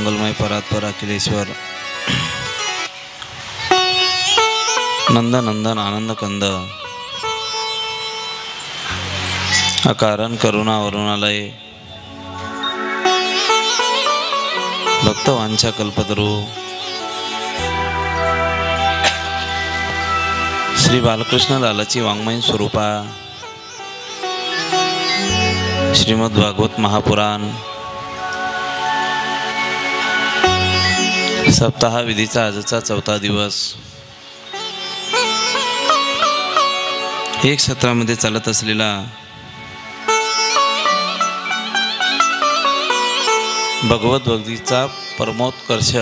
मंगलमय परात्पर अखिलेश्वर नंद नंदन आनंद कंद अकारण करुणा वरुणालय भक्त वांछा कल्पतरू श्री बालकृष्ण लालाची वाङ्मयीन स्वरूपा श्रीमद् भागवत महापुराण सप्ताह विधीचा आजचा 4था दिवस एक सत्रामध्ये चालत असलेला भगवत भक्तीचा परमोत्कर्ष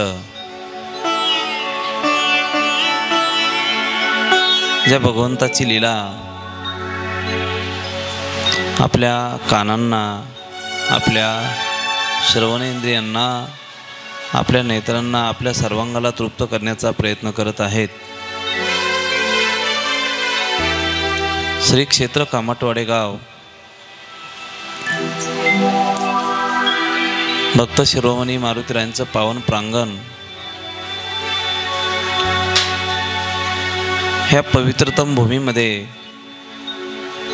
ज्या भगवंताची लीला आपल्या कानांना आपल्या श्रवणेंद्रियांना आपल्या नेत्रांना आपल्या सर्वांगाला तृप्त करण्याचा प्रयत्न करत आहेत। श्री क्षेत्र कामटवाडे गाव भक्त शिरोमणी मारुतीरायांचं पावन प्रांगण ह्या पवित्रतम भूमीमध्ये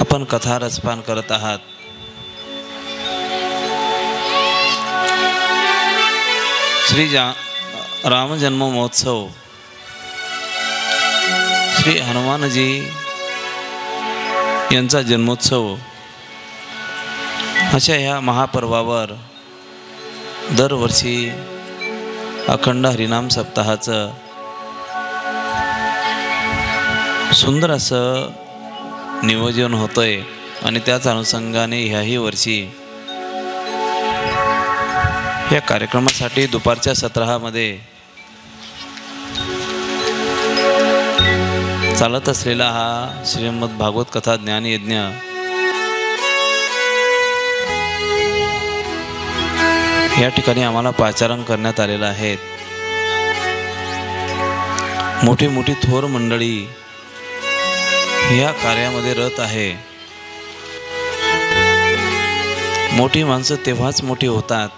आपण कथा रसपान करत आहात। श्री राम जन्म महोत्सव श्री हनुमानजी यांचा जन्मोत्सव अशा ह्या महापर्वावर दरवर्षी अखंड हरिनाम सप्ताहाचं सुंदर असं नियोजन होतंय आणि त्याच अनुषंगाने ह्याही वर्षी या कार्यक्रमासाठी दुपारच्या सत्रामध्ये चालत असलेला हा श्रीमद् भागवत कथा ज्ञान यज्ञ या ठिकाणी आम्हाला पाचारण करण्यात आलेला आहे। मोठी मोठी थोर मंडळी ह्या कार्यामध्ये रत आहे। मोठी माणसं तेव्हाच मोठी होतात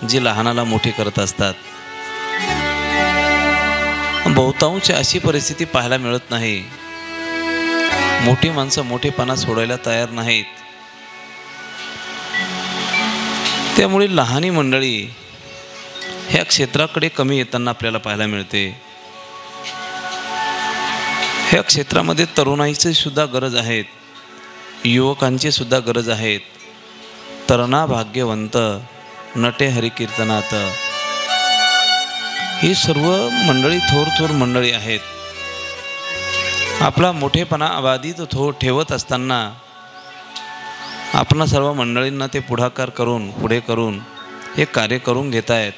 जी लहानाला मोठी करत असतात। बहुतांश अशी परिस्थिती पाहायला मिळत नाही। मोठी माणसं मोठेपणा सोडायला तयार नाहीत। त्यामुळे लहानी मंडळी ह्या क्षेत्राकडे कमी येताना आपल्याला पाहायला मिळते। ह्या क्षेत्रामध्ये तरुणाईची सुद्धा गरज आहे, युवकांची सुद्धा गरज आहे। तरणा भाग्यवंत नटे हरिकीर्तनात ही सर्व मंडळी थोर थोर मंडळी आहेत। आपला मोठेपणा अबाधित ठेवत असताना आपणा सर्व मंडळींना ते पुढे करून हे कार्य करून घेत आहेत।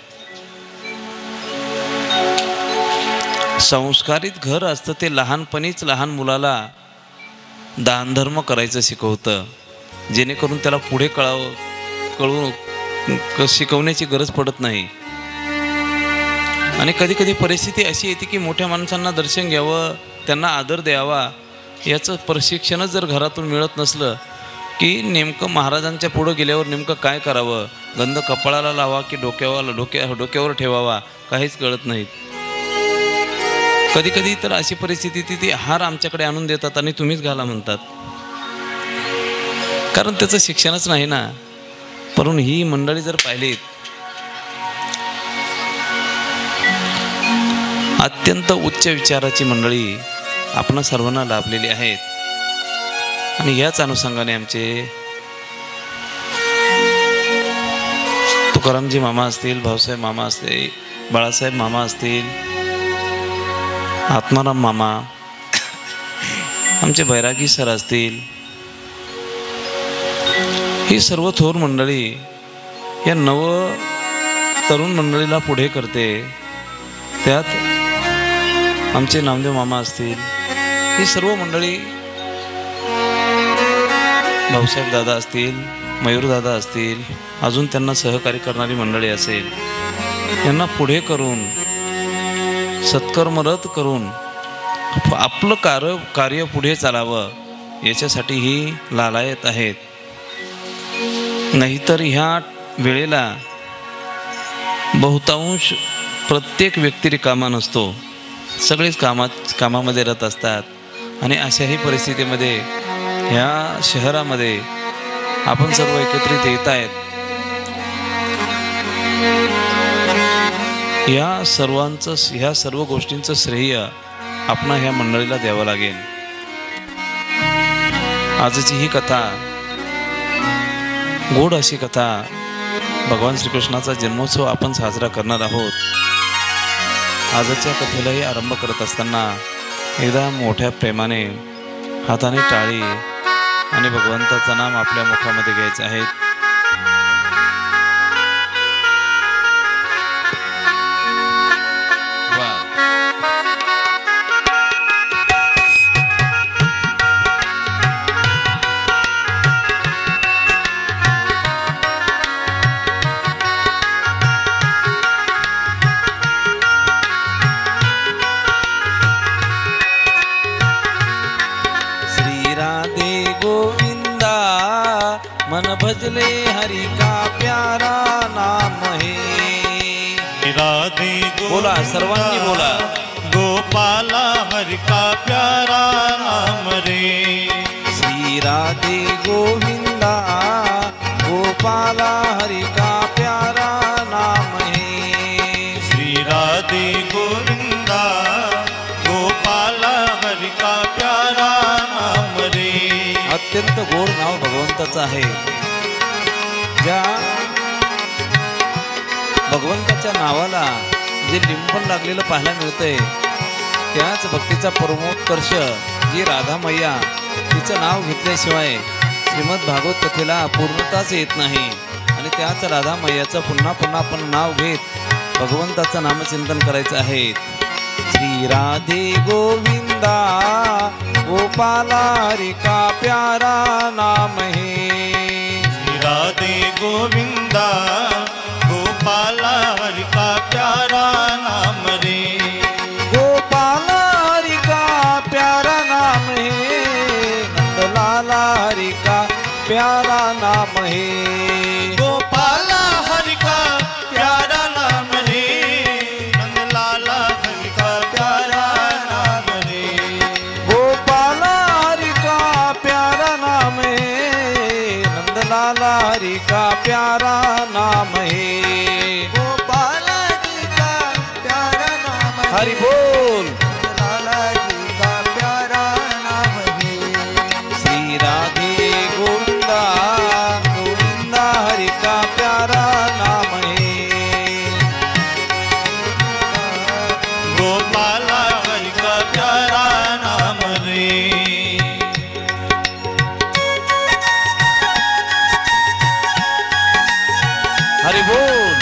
संस्कारित घर असतं ते लहानपणीच लहान मुलाला दानधर्म करायचं शिकवतं, जेणेकरून त्याला पुढे कळून शिकवण्याची गरज पडत नाही। आणि कधी कधी परिस्थिती अशी येते की मोठ्या माणसांना दर्शन घ्यावं, त्यांना आदर द्यावा याचं प्रशिक्षणच जर घरातून मिळत नसलं की नेमकं महाराजांच्या पुढं गेल्यावर नेमकं काय करावं, गंध कपाळाला लावा की डोक्यावर ठेवावा काहीच कळत नाही। कधी कधी तर अशी परिस्थिती ती हार आमच्याकडे आणून देतात आणि तुम्हीच घाला म्हणतात, कारण त्याचं शिक्षणच नाही ना। परंतु ही मंडळी जर पाहिलीत अत्यंत उच्च विचाराची मंडळी आपण सर्वांना लाभलेली आहेत। आणि याच अनुषंगाने आमचे तुकारामजी मामा असतील, भाऊसाहेब मामा असतील, बाळासाहेब मामा असतील, आत्माराम मामा, आमचे बैरागी सर असतील, ही सर्व थोर मंडळी या नव तरुण मंडळीला पुढे करते। त्यात आमचे नामदेव मामा असतील, ही सर्व मंडळी, भाऊसाहेब दादा असतील, मयूर दादा असतील, अजून त्यांना सहकार्य करणारी मंडळी असेल, यांना पुढे करून सत्कर्मरत करून आपलं कार्य पुढे चालावं याच्यासाठी ही लालायत आहेत। नाहीतर ह्या वेळेला बहुतांश प्रत्येक व्यक्ती रिकामा नसतो, सगळेच कामामध्ये रत असतात आणि अशाही परिस्थितीमध्ये ह्या शहरामध्ये आपण सर्व एकत्रित येत आहेत. ह्या सर्व गोष्टींचं श्रेय आपण ह्या मंडळीला द्यावं लागेल. आजची ही कथा, गोड अशी कथा, भगवान श्रीकृष्णाचा जन्मोत्सव आपण साजरा करणार आहोत. आजच्या कथेलाही आरंभ करत असताना एकदा मोठ्या प्रेमाने हाताने टाळी आणि भगवंताचं नाम आपल्या मुखामध्ये घ्यायचं आहे. मन भजले हरि का प्यारा नाम है. राधे बोला, सर्वांनी बोला. गोपाला हरि का प्यारा नाम रे. श्री राधे गोविंदा गोपाला हरि का प्यारा नाम है. श्री राधे गोविंदा गोपाला हरि का प्यारा नाम रे. अत्यंत गोड नाव भगवंताचं आहे. ज्या भगवंताच्या नावाला जे लिंबन लागलेलं पाहायला मिळतंय, त्याच भक्तीचा परमोत्कर्ष जी राधा मैया, तिचं नाव घेतल्याशिवाय श्रीमद भागवत कथेला पूर्णताच येत नाही. आणि त्याच राधा मैयाचं पुन्हा पुन्हा आपण नाव घेत भगवंताचं नामचिंतन करायचं आहे. श्री राधे गोविंदा गोपाला हरि का प्यारा नाम है. श्री राधे गोविंदा गोपाला हरि का प्यारा नाम रे. गोपाला हरि का प्यारा नाम है. नंदलाला हरि का प्यारा नाम है. गोपाला हरि का प्यारा नाम रे. नंदलाला हरि का प्यारा नाम रे. गोपाला हरि का प्यारा नाम है. नंदलाला हरि का प्यारा नाम है. गोपाला जी का प्यारा नाम है. हरि बोल. लाला जी का प्यारा नाम है. श्री राधे गोविंदा गोविंदा हरि का प्यारा नाम है. गोपाला हरि का प्यारा नाम रे. हरि बोल.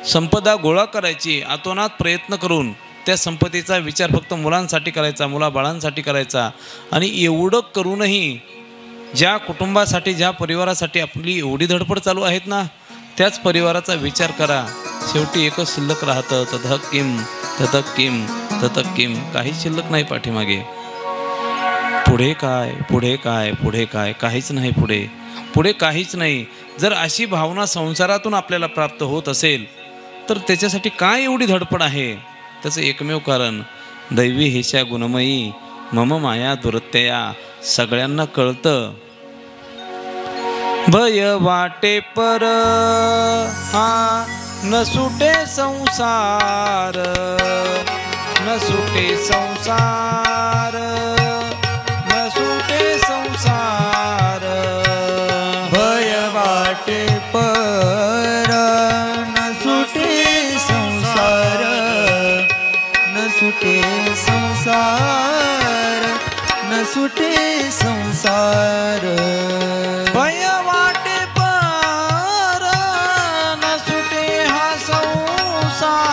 संपदा गोळा करायची, अतोनात प्रयत्न करून त्या संपत्तीचा विचार फक्त मुलांसाठी करायचा, मुलाबाळांसाठी करायचा. आणि एवढं करूनही ज्या कुटुंबासाठी, ज्या परिवारासाठी आपली एवढी धडपड चालू आहेत ना, त्याच परिवाराचा विचार करा. शेवटी एकच शिल्लक राहतं, ततः किम ततः किम ततः किम. काहीच शिल्लक नाही पाठीमागे. पुढे काय, पुढे काय, पुढे काय, काहीच नाही पुढे, पुढे काहीच नाही. जर अशी भावना संसारातून आपल्याला प्राप्त होत असेल तर त्याच्यासाठी काय एवढी धडपड आहे? त्याचं एकमेव कारण दैवी हेशा गुणमयी मम माया दुरत्यया. सगळ्यांना कळतं भय वाटे पर हा न सुटे संसार, न सुटे संसार, न सुटे संसार. भय वाटे पर न सुटे संसार, न सुटे संसार, न सुटे संसार. भय वाटे पर न सुटे हा संसार.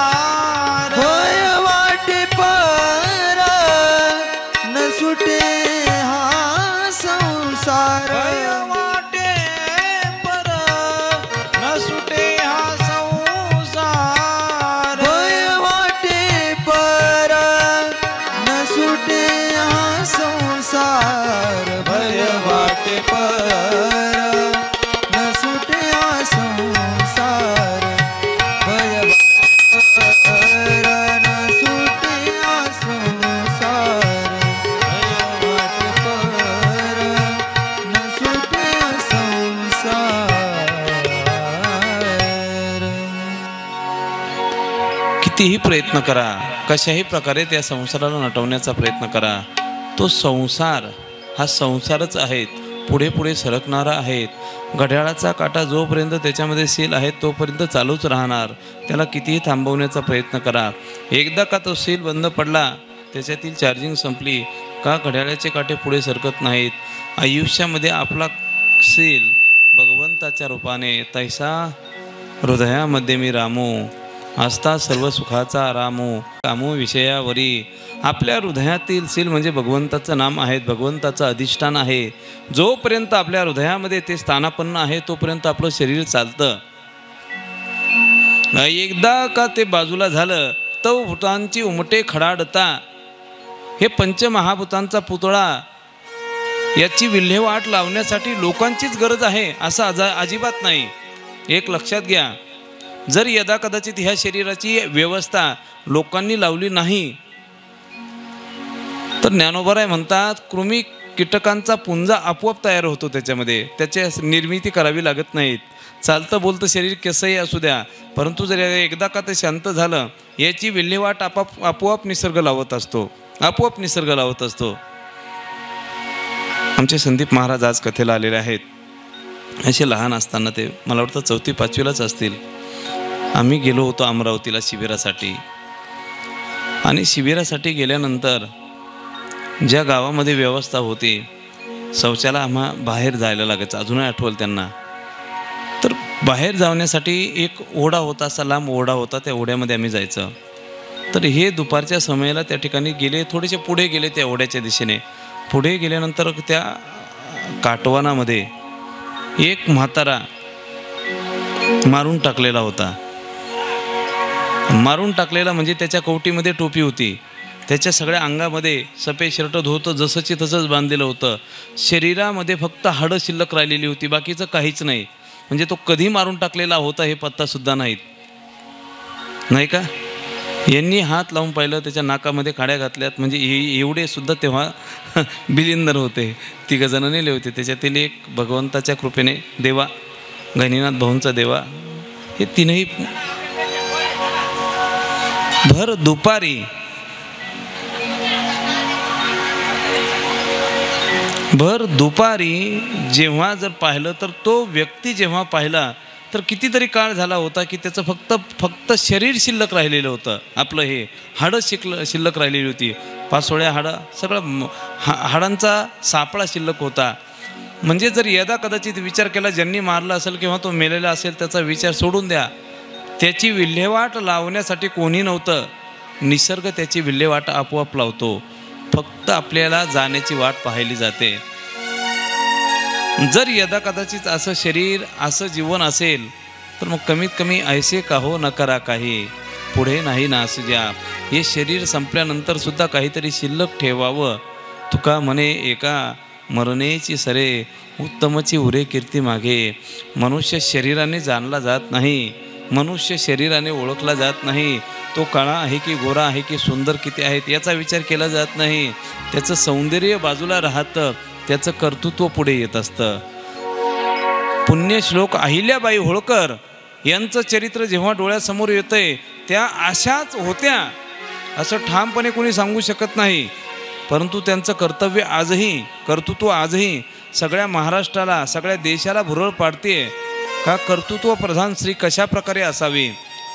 भय वाटे पर न सुटे हा संसार. भय वाटे पर न सुटे हा संसार. भय वाटे पर न सुटे हा संसार. भय वाटे पर न सुटे हा संसार. भय वाटे पर न सुटे हा संसार. भय वाटे पर न सुटे हा संसार. कितीही प्रयत्न करा, कशाही प्रकारे त्या संसाराला नटवण्याचा प्रयत्न करा, तो संसार हा संसारच आहेत, पुढे पुढे सरकणारा आहेत. घड्याळाचा काटा जोपर्यंत त्याच्यामध्ये सेल आहे तोपर्यंत चालूच राहणार. त्याला कितीही थांबवण्याचा प्रयत्न करा. एकदा का तो सेल बंद पडला, त्याच्यातील चार्जिंग संपली का घड्याळाचे काटे पुढे सरकत नाहीत. आयुष्यामध्ये आपला सेल भगवंताच्या रूपाने तैसा हृदयामध्ये मी रामू, असता सर्व सुखाचा रामू, कामू विषयावरी. आपल्या हृदयातील सील म्हणजे भगवंताचं नाम आहे, भगवंताचं अधिष्ठान आहे. जोपर्यंत आपल्या हृदयामध्ये ते स्थानापन्न आहे तोपर्यंत आपलं शरीर चालतं. एकदा का ते बाजूला झालं तो भूतांची उमटे खडाडता. हे पंचमहाभूतांचा पुतळा, याची विल्हेवाट लावण्यासाठी लोकांचीच गरज आहे असं अजिबात नाही. एक लक्षात घ्या, जर यदा कदाचित ह्या शरीराची व्यवस्था लोकांनी लावली नाही तर ज्ञानोबराय म्हणतात कृमी कीटकांचा पुंजा आपोआप तयार होतो. त्याच्यामध्ये त्याची निर्मिती करावी लागत नाहीत. चालतं बोलतं शरीर कसंही असू द्या, परंतु जर एकदा का ते शांत झालं, याची विल्हेवाट आपोआप निसर्ग लावत असतो, आपोआप निसर्ग लावत असतो. आमचे संदीप महाराज आज कथेला आलेले आहेत. असे लहान असताना, ते मला वाटतं 4वी-5वीलाच असतील, आम्ही गेलो होतो अमरावतीला शिबिरासाठी. आणि शिबिरासाठी गेल्यानंतर ज्या गावामध्ये व्यवस्था होती, शौचाला आम्हा बाहेर जायला लागायचं. अजूनही आठवलं त्यांना. तर बाहेर जाण्यासाठी एक ओढा होता, असा लांब ओढा होता, त्या ओढ्यामध्ये आम्ही जायचं. तर हे दुपारच्या समयाला त्या ठिकाणी गेले, थोडेसे पुढे गेले त्या ओढ्याच्या दिशेने. पुढे गेल्यानंतर त्या काटवानामध्ये एक म्हातारा मारून टाकलेला होता. मारून टाकलेला म्हणजे त्याच्या कवटीमध्ये टोपी होती, त्याच्या सगळ्या अंगामध्ये सफेद शर्ट धोतं जसंची तसंच बांधलेलं होतं. शरीरामध्ये फक्त हाडं शिल्लक राहिलेली होती, बाकीचं काहीच नाही. म्हणजे तो कधी मारून टाकलेला होता हे पत्तासुद्धा नाहीत, नाही का. यांनी हात लावून पाहिलं, त्याच्या नाकामध्ये काड्या घातल्यात. म्हणजे एवढे सुद्धा तेव्हा बिलिंदर होते. 3 जण नेले होते. त्याच्यातील एक भगवंताच्या कृपेने देवा, गणिनाथ भाऊंचा देवा, हे 3ही भर दुपारी जेव्हा जर पाहिलं तर तो व्यक्ती जेव्हा पाहिला तर कितीतरी काळ झाला होता की त्याचं फक्त शरीर शिल्लक राहिलेलं होतं. आपलं हे हाडं शिल्लक राहिलेली होती, पासोळ्या हाडं, सगळं हाडांचा सापळा शिल्लक होता. म्हणजे जर यदा कदाचित विचार केला, ज्यांनी मारला असेल किंवा तो मेलेला असेल त्याचा विचार सोडून द्या, त्याची विल्हेवाट लावण्यासाठी कोणी नव्हतं. निसर्ग त्याची विल्हेवाट आपोआप लावतो. फक्त आपल्याला जाण्याची वाट पाहिली जाते. जर यदा कदाचित असं शरीर असं जीवन असेल तर मग कमीत कमी ऐसे का हो न करा काही, पुढे नाही नासू द्या. हे शरीर संपल्यानंतर सुद्धा काहीतरी शिल्लक ठेवावं. तुका म्हणे एका मरणेची सरे, उत्तमची उरे कीर्ती मागे. मनुष्य शरीराने जाणला जात नाही, मनुष्य शरीराने ओळखला जात नाही. तो काळा आहे की गोरा आहे की सुंदर किती आहेत याचा विचार केला जात नाही. त्याचं सौंदर्य बाजूला राहतं, त्याचं कर्तृत्व पुढे येत असतं. पुण्यश्लोक अहिल्याबाई होळकर यांचं चरित्र जेव्हा डोळ्यासमोर येतंय त्या अशाच होत्या असं ठामपणे कोणी सांगू शकत नाही. परंतु त्यांचं कर्तृत्व आजही सगळ्या महाराष्ट्राला, सगळ्या देशाला भुरळ पाडते. का कर्तृत्व प्रधान स्त्री कशा प्रकारे असावी,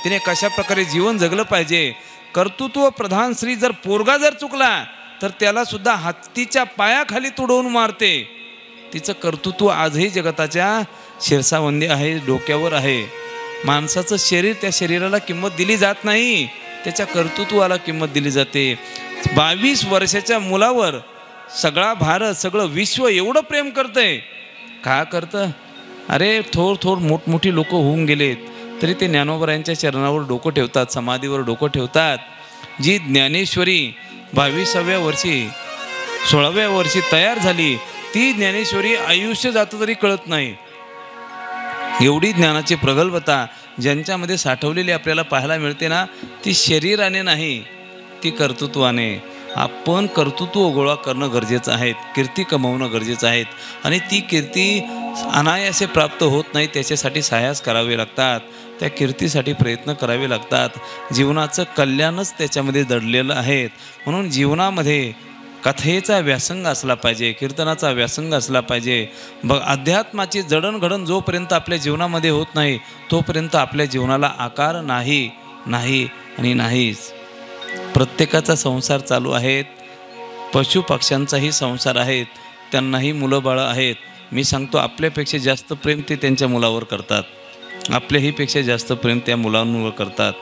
तिने कशा प्रकारे जीवन जगलं पाहिजे. कर्तृत्व प्रधान स्त्री जर पोरगा जर चुकला तर त्याला सुद्धा हत्तीच्या पायाखाली तुडवून मारते. तिचं कर्तृत्व आजही जगताच्या शिरसावंदी आहे, डोक्यावर आहे. माणसाचं शरीर, त्या शरीराला किंमत दिली जात नाही, त्याच्या कर्तृत्वाला किंमत दिली जाते. 22 वर्षाच्या मुलावर सगळा भारत, सगळं विश्व एवढं प्रेम करतंय. का करतं? अरे थोर मोठमोठी लोक होऊन गेलेत तरी ते ज्ञानोबरायांच्या चरणावर डोकं ठेवतात, समाधीवर डोकं ठेवतात. जी ज्ञानेश्वरी 22व्या वर्षी 16व्या वर्षी तयार झाली ती ज्ञानेश्वरी आयुष्य जातं तरी कळत नाही. एवढी ज्ञानाची प्रगल्भता ज्यांच्यामध्ये साठवलेली आपल्याला पाहायला मिळते ना, ती शरीराने नाही, ती कर्तृत्वाने. आपण कर्तृत्व गोळा करणं गरजेचं आहे, कीर्ती कमवणं गरजेचं आहे. आणि ती कीर्ती अनायासे प्राप्त होत नाही, त्याच्यासाठी साहस करावे लागतात, त्या कीर्तीसाठी प्रयत्न करावे लागतात. जीवनाचं कल्याणच त्याच्यामध्ये दडलेलं आहे. म्हणून जीवनामध्ये कथेचा व्यासंग असला पाहिजे, कीर्तनाचा व्यासंग असला पाहिजे. अध्यात्माची जडणघडण जोपर्यंत आपल्या जीवनामध्ये होत नाही तोपर्यंत आपल्या जीवनाला आकार नाही आणि नाहीच. प्रत्येकाचा संसार चालू आहेत, पशुपक्ष्यांचाही संसार आहेत, त्यांनाही मुलं बाळं आहेत. मी सांगतो आपल्यापेक्षा जास्त प्रेम ते त्यांच्या मुलावर करतात, आपल्याहीपेक्षा जास्त प्रेम त्या मुलांवर करतात.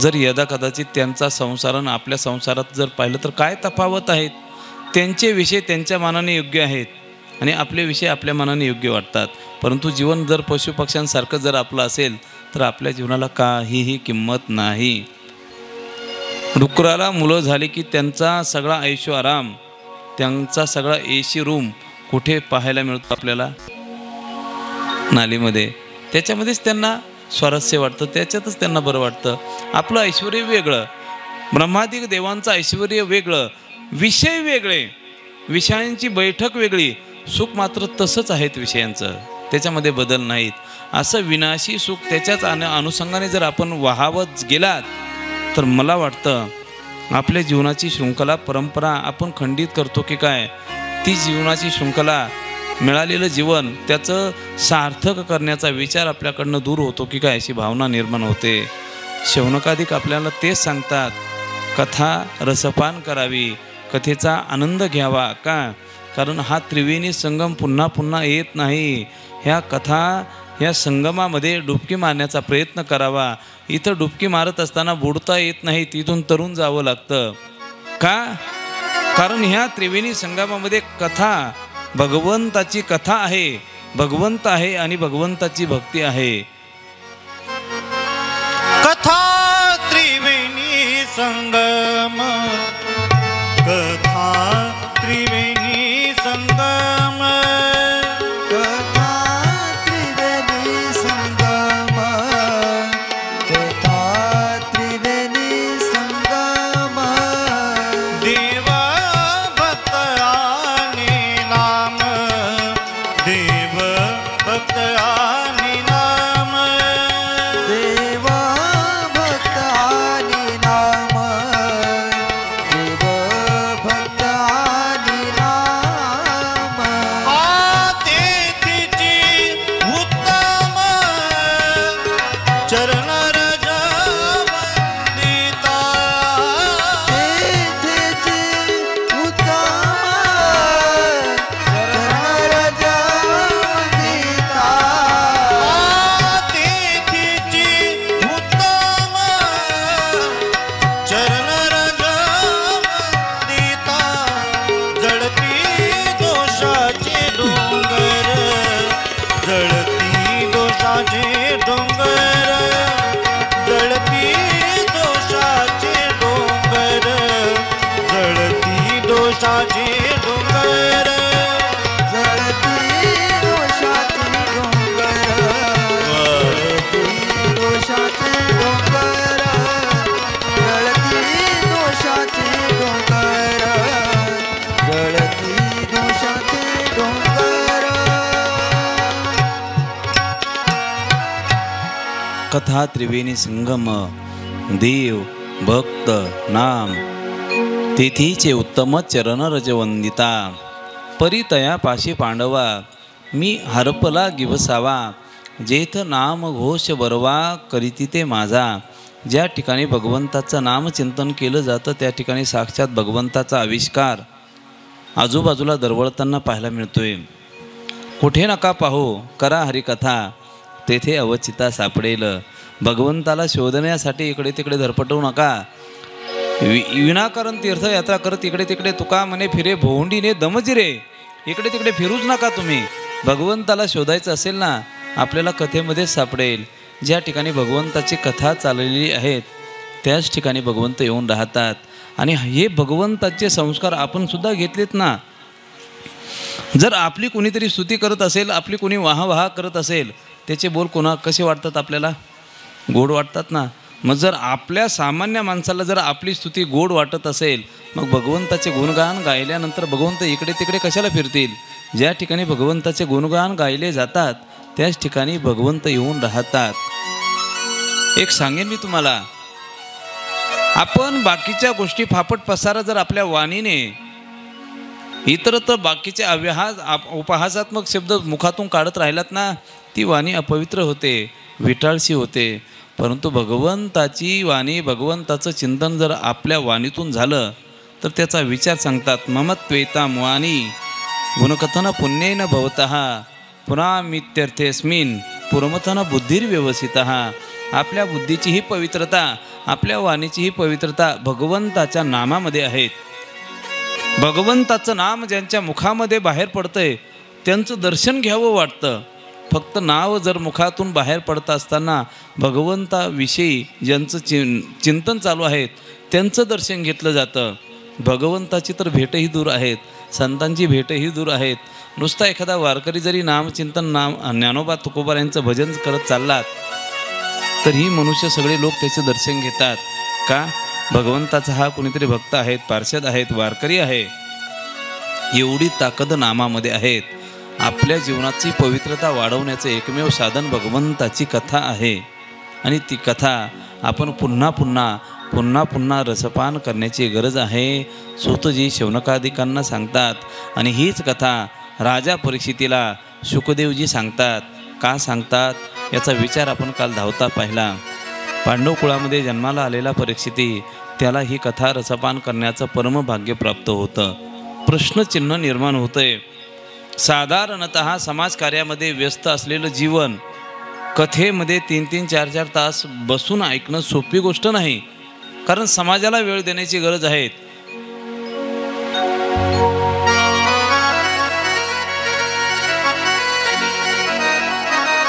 जर यदा कदाचित त्यांचा संसार आणि आपल्या संसारात जर पाहिलं तर काय तफावत आहेत. त्यांचे विषय त्यांच्या मनाने योग्य आहेत आणि आपले विषय आपल्या मनाने योग्य वाटतात. परंतु जीवन जर पशुपक्ष्यांसारखं जर आपलं असेल तर आपल्या जीवनाला काहीही किंमत नाही. डुकराला मुलं झाली की त्यांचा सगळा ऐशो आराम, त्यांचा सगळा एसी रूम कुठे पाहायला मिळतो आपल्याला? नालीमध्ये. त्याच्यामध्येच त्यांना स्वारस्य वाटतं, त्याच्यातच त्यांना बरं वाटतं. आपलं ऐश्वर वेगळं, ब्रह्मादिक देवांचं ऐश्वर वेगळं, विषय वेगळे, विषयांची बैठक वेगळी. सुख मात्र तसंच आहेत विषयांचं, त्याच्यामध्ये बदल नाहीत. असं विनाशी सुख त्याच्याच अनुषंगाने जर आपण वाहावत गेलात तर मला वाटतं आपल्या जीवनाची शृंखला परंपरा आपण खंडित करतो की काय. ती जीवनाची शृंखला, मिळालेलं जीवन त्याचं सार्थक करण्याचा विचार आपल्याकडनं दूर होतो की काय अशी भावना निर्माण होते. शौनकादिक आपल्याला तेच सांगतात, कथा रसपान करावी, कथेचा आनंद घ्यावा. का? कारण हा त्रिवेणी संगम पुन्हा पुन्हा येत नाही. ह्या कथा, ह्या संगमामध्ये डुबकी मारण्याचा प्रयत्न करावा. इथं डुबकी मारत असताना बुडता येत नाही, तिथून तरून जावं लागतं. का? कारण ह्या त्रिवेणी संगमामध्ये कथा, भगवंताची कथा आहे, भगवंत आहे आणि भगवंताची भक्ती आहे. कथा त्रिवेणी संगम, कथा त्रिवेणी संगम, कथा त्रिवेणी संगम, कथा त्रिवेणी संगम. देव भक्त आणि नाम, देव भक्त आणि नाम, देवा भक्त आणि नाम, कथा त्रिवेणी संगम देव भक्त नाम तेथीचे उत्तम चरण रजवंदिता परितया पाशी पांडवा मी हरपला गिवसावा जेथ नाम घोष बरवा करीती ते माझा. ज्या ठिकाणी भगवंताचं नामचिंतन केलं जातं त्या ठिकाणी साक्षात भगवंताचा आविष्कार आजूबाजूला दरवळताना पाहायला मिळतोय. कुठे नका पाहू करा हरिकथा तेथे अवचिता सापडेल. भगवंताला शोधण्यासाठी इकडे तिकडे धरपटवू नका. विनाकारण तीर्थयात्रा करत इकडे तिकडे तुका म्हणे फिरे भोंडीने दमजिरे इकडे तिकडे फिरूच नका तुम्ही. भगवंताला शोधायचं असेल ना आपल्याला कथेमध्येच सापडेल. ज्या ठिकाणी भगवंताची कथा चाललेली आहेत त्याच ठिकाणी भगवंत येऊन राहतात. आणि हे भगवंताचे संस्कार आपण सुद्धा घेतलेत ना. जर आपली कुणीतरी स्तुती करत असेल आपली कुणी वाहवाह करत असेल त्याचे बोल कसे वाटतात आपल्याला गोड वाटतात ना. मग जर आपल्या सामान्य माणसाला जर आपली स्तुती गोड वाटत असेल मग भगवंताचे गुणगान गायल्यानंतर भगवंत इकडे तिकडे कशाला फिरतील. ज्या ठिकाणी भगवंताचे गुणगान गायले जातात त्याच ठिकाणी भगवंत येऊन राहतात. एक सांगेन मी तुम्हाला, आपण बाकीच्या गोष्टी फापट पसारा जर आपल्या वाणीने इतरत्र बाकीचे उपहासात्मक शब्द मुखातून काढत राहिलात ना ती वाणी अपवित्र होते विटाळशी होते. परंतु भगवंताची वाणी भगवंताचं चिंतन जर आपल्या वाणीतून झालं तर त्याचा विचार सांगतात. ममत्वेतां वाणी गुणकथन पुण्येन भवतः पुरामित्यर्थेस्मिन् पुरमथन बुद्धिर्व्यवसितः. आपल्या बुद्धीची ही पवित्रता आपल्या वाणीची ही पवित्रता भगवंताच्या नामामध्ये आहेत. भगवंताचं नाम ज्यांच्या मुखामध्ये बाहेर पडतंय त्यांचं दर्शन घ्यावं वाटतं. फक्त नाव जर मुखातून बाहेर पडत असताना भगवंताविषयी ज्यांचं चिंतन चालू आहेत त्यांचं दर्शन घेतलं जातं. भगवंताची तर भेटही दूर आहेत संतांची भेटही दूर आहेत. नुसता एखादा वारकरी जरी नामचिंतन ज्ञानोबा तुकोबा यांचं भजन करत चाललात तरीही मनुष्य सगळे लोक त्याचे दर्शन घेतात. का भगवंताचा हा कुणीतरी भक्त आहेत पार्षद आहेत वारकरी आहे. एवढी ताकद नामामध्ये आहेत. आपल्या जीवनाची पवित्रता वाढवण्याचं एकमेव साधन भगवंताची कथा आहे. आणि ती कथा आपण पुन्हा पुन्हा रसपान करण्याची गरज आहे. सूतजी शौनकादिकांना सांगतात. आणि हीच कथा राजा परीक्षितीला शुकदेवजी सांगतात. का सांगतात याचा विचार आपण काल धावता पाहिला. पांडव कुळामध्ये जन्माला आलेला परीक्षिती त्याला ही कथा रसपान करण्याचं परमभाग्य प्राप्त होतं. प्रश्नचिन्ह निर्माण होतंय. साधारणतः समाजकार्यामध्ये व्यस्त असलेलं जीवन कथेमध्ये 3-3, 4-4 तास बसून ऐकणं सोपी गोष्ट नाही. कारण समाजाला वेळ देण्याची गरज आहे.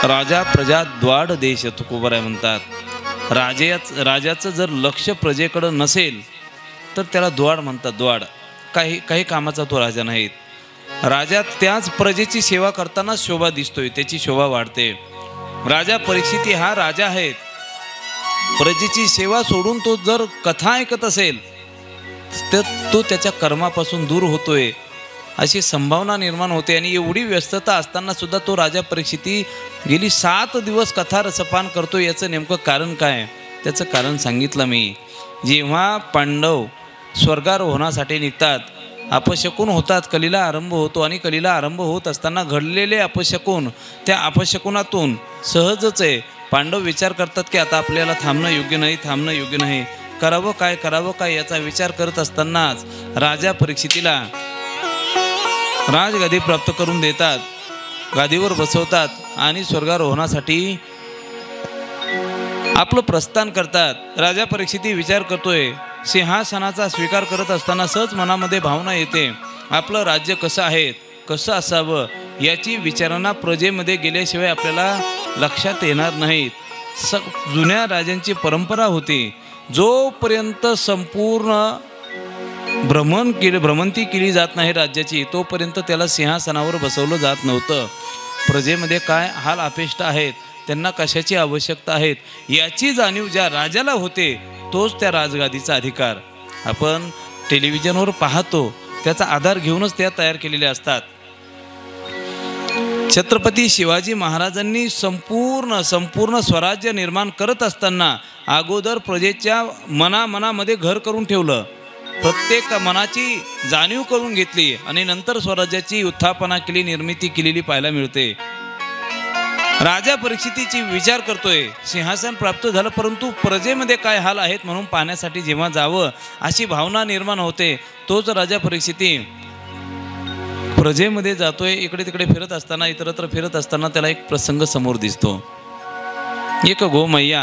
राजा प्रजा द्वाड देश तुकोबराय म्हणतात. राजाचं जर लक्ष प्रजेकडं नसेल तर त्याला द्वाड म्हणतात. द्वाड काही कामाचा तो राजा नाहीत. राजा त्याच प्रजेची सेवा करताना शोभा दिसतोय त्याची शोभा वाढते. राजा परीक्षिती हा राजा आहे. प्रजेची सेवा सोडून तो जर कथा ऐकत असेल तर तो त्याच्या कर्मापासून दूर होतोय अशी संभावना निर्माण होते. आणि एवढी व्यस्तता असताना सुद्धा तो राजा परीक्षिती गेली 7 दिवस कथा रसपान करतो. याचं नेमकं कारण काय त्याचं कारण सांगितलं मी. जेव्हा पांडव स्वर्गारोहणासाठी निघतात अपशकुन होतात. कलीला आरंभ होतो आणि कलीला आरंभ होत असताना घडलेले अपशकुन त्या अपशकुनातून सहजच आहे पांडव विचार करतात की आता आपल्याला थांबणं योग्य नाही करावं काय याचा विचार करत असतानाच राजा परीक्षितीला राजगादी प्राप्त करून देतात. गादीवर बसवतात आणि स्वर्गारोहणासाठी आपलं प्रस्थान करतात. राजा परीक्षिती विचार करतोय. सिंहासनाचा स्वीकार करत असताना सहज मनामध्ये भावना येते आपलं राज्य कसं आहे कसं असावं याची विचारणा प्रजेमध्ये गेल्याशिवाय आपल्याला लक्षात येणार नाहीत. जुन्या राजांची परंपरा होती. जोपर्यंत संपूर्ण भ्रमंती केली जात नाही राज्याची तोपर्यंत त्याला सिंहासनावर बसवलं जात नव्हतं. प्रजेमध्ये काय हाल अपेष्ट आहेत त्यांना कशाची आवश्यकता आहेत याची जाणीव ज्या राजाला होते तोच त्या राजगादीचा अधिकार. आपण टेलिव्हिजनवर पाहतो त्याचा आधार घेऊनच त्या तयार केलेल्या असतात. छत्रपती शिवाजी महाराजांनी संपूर्ण स्वराज्य निर्माण करत असताना अगोदर प्रजेच्या मनामध्ये घर करून ठेवलं, प्रत्येक मनाची जाणीव करून घेतली आणि नंतर स्वराज्याची उत्थापना केली, निर्मिती केलेली पाहायला मिळते. राजा परीक्षितीची विचार करतोय, सिंहासन प्राप्त झालं परंतु प्रजेमध्ये काय हाल आहेत म्हणून पाहण्यासाठी जेव्हा जावं अशी भावना निर्माण होते. तोच राजा परीक्षिती प्रजेमध्ये जातोय. इकडे तिकडे फिरत असताना, इतरत्र फिरत असताना त्याला एक प्रसंग समोर दिसतो. एक गोमैया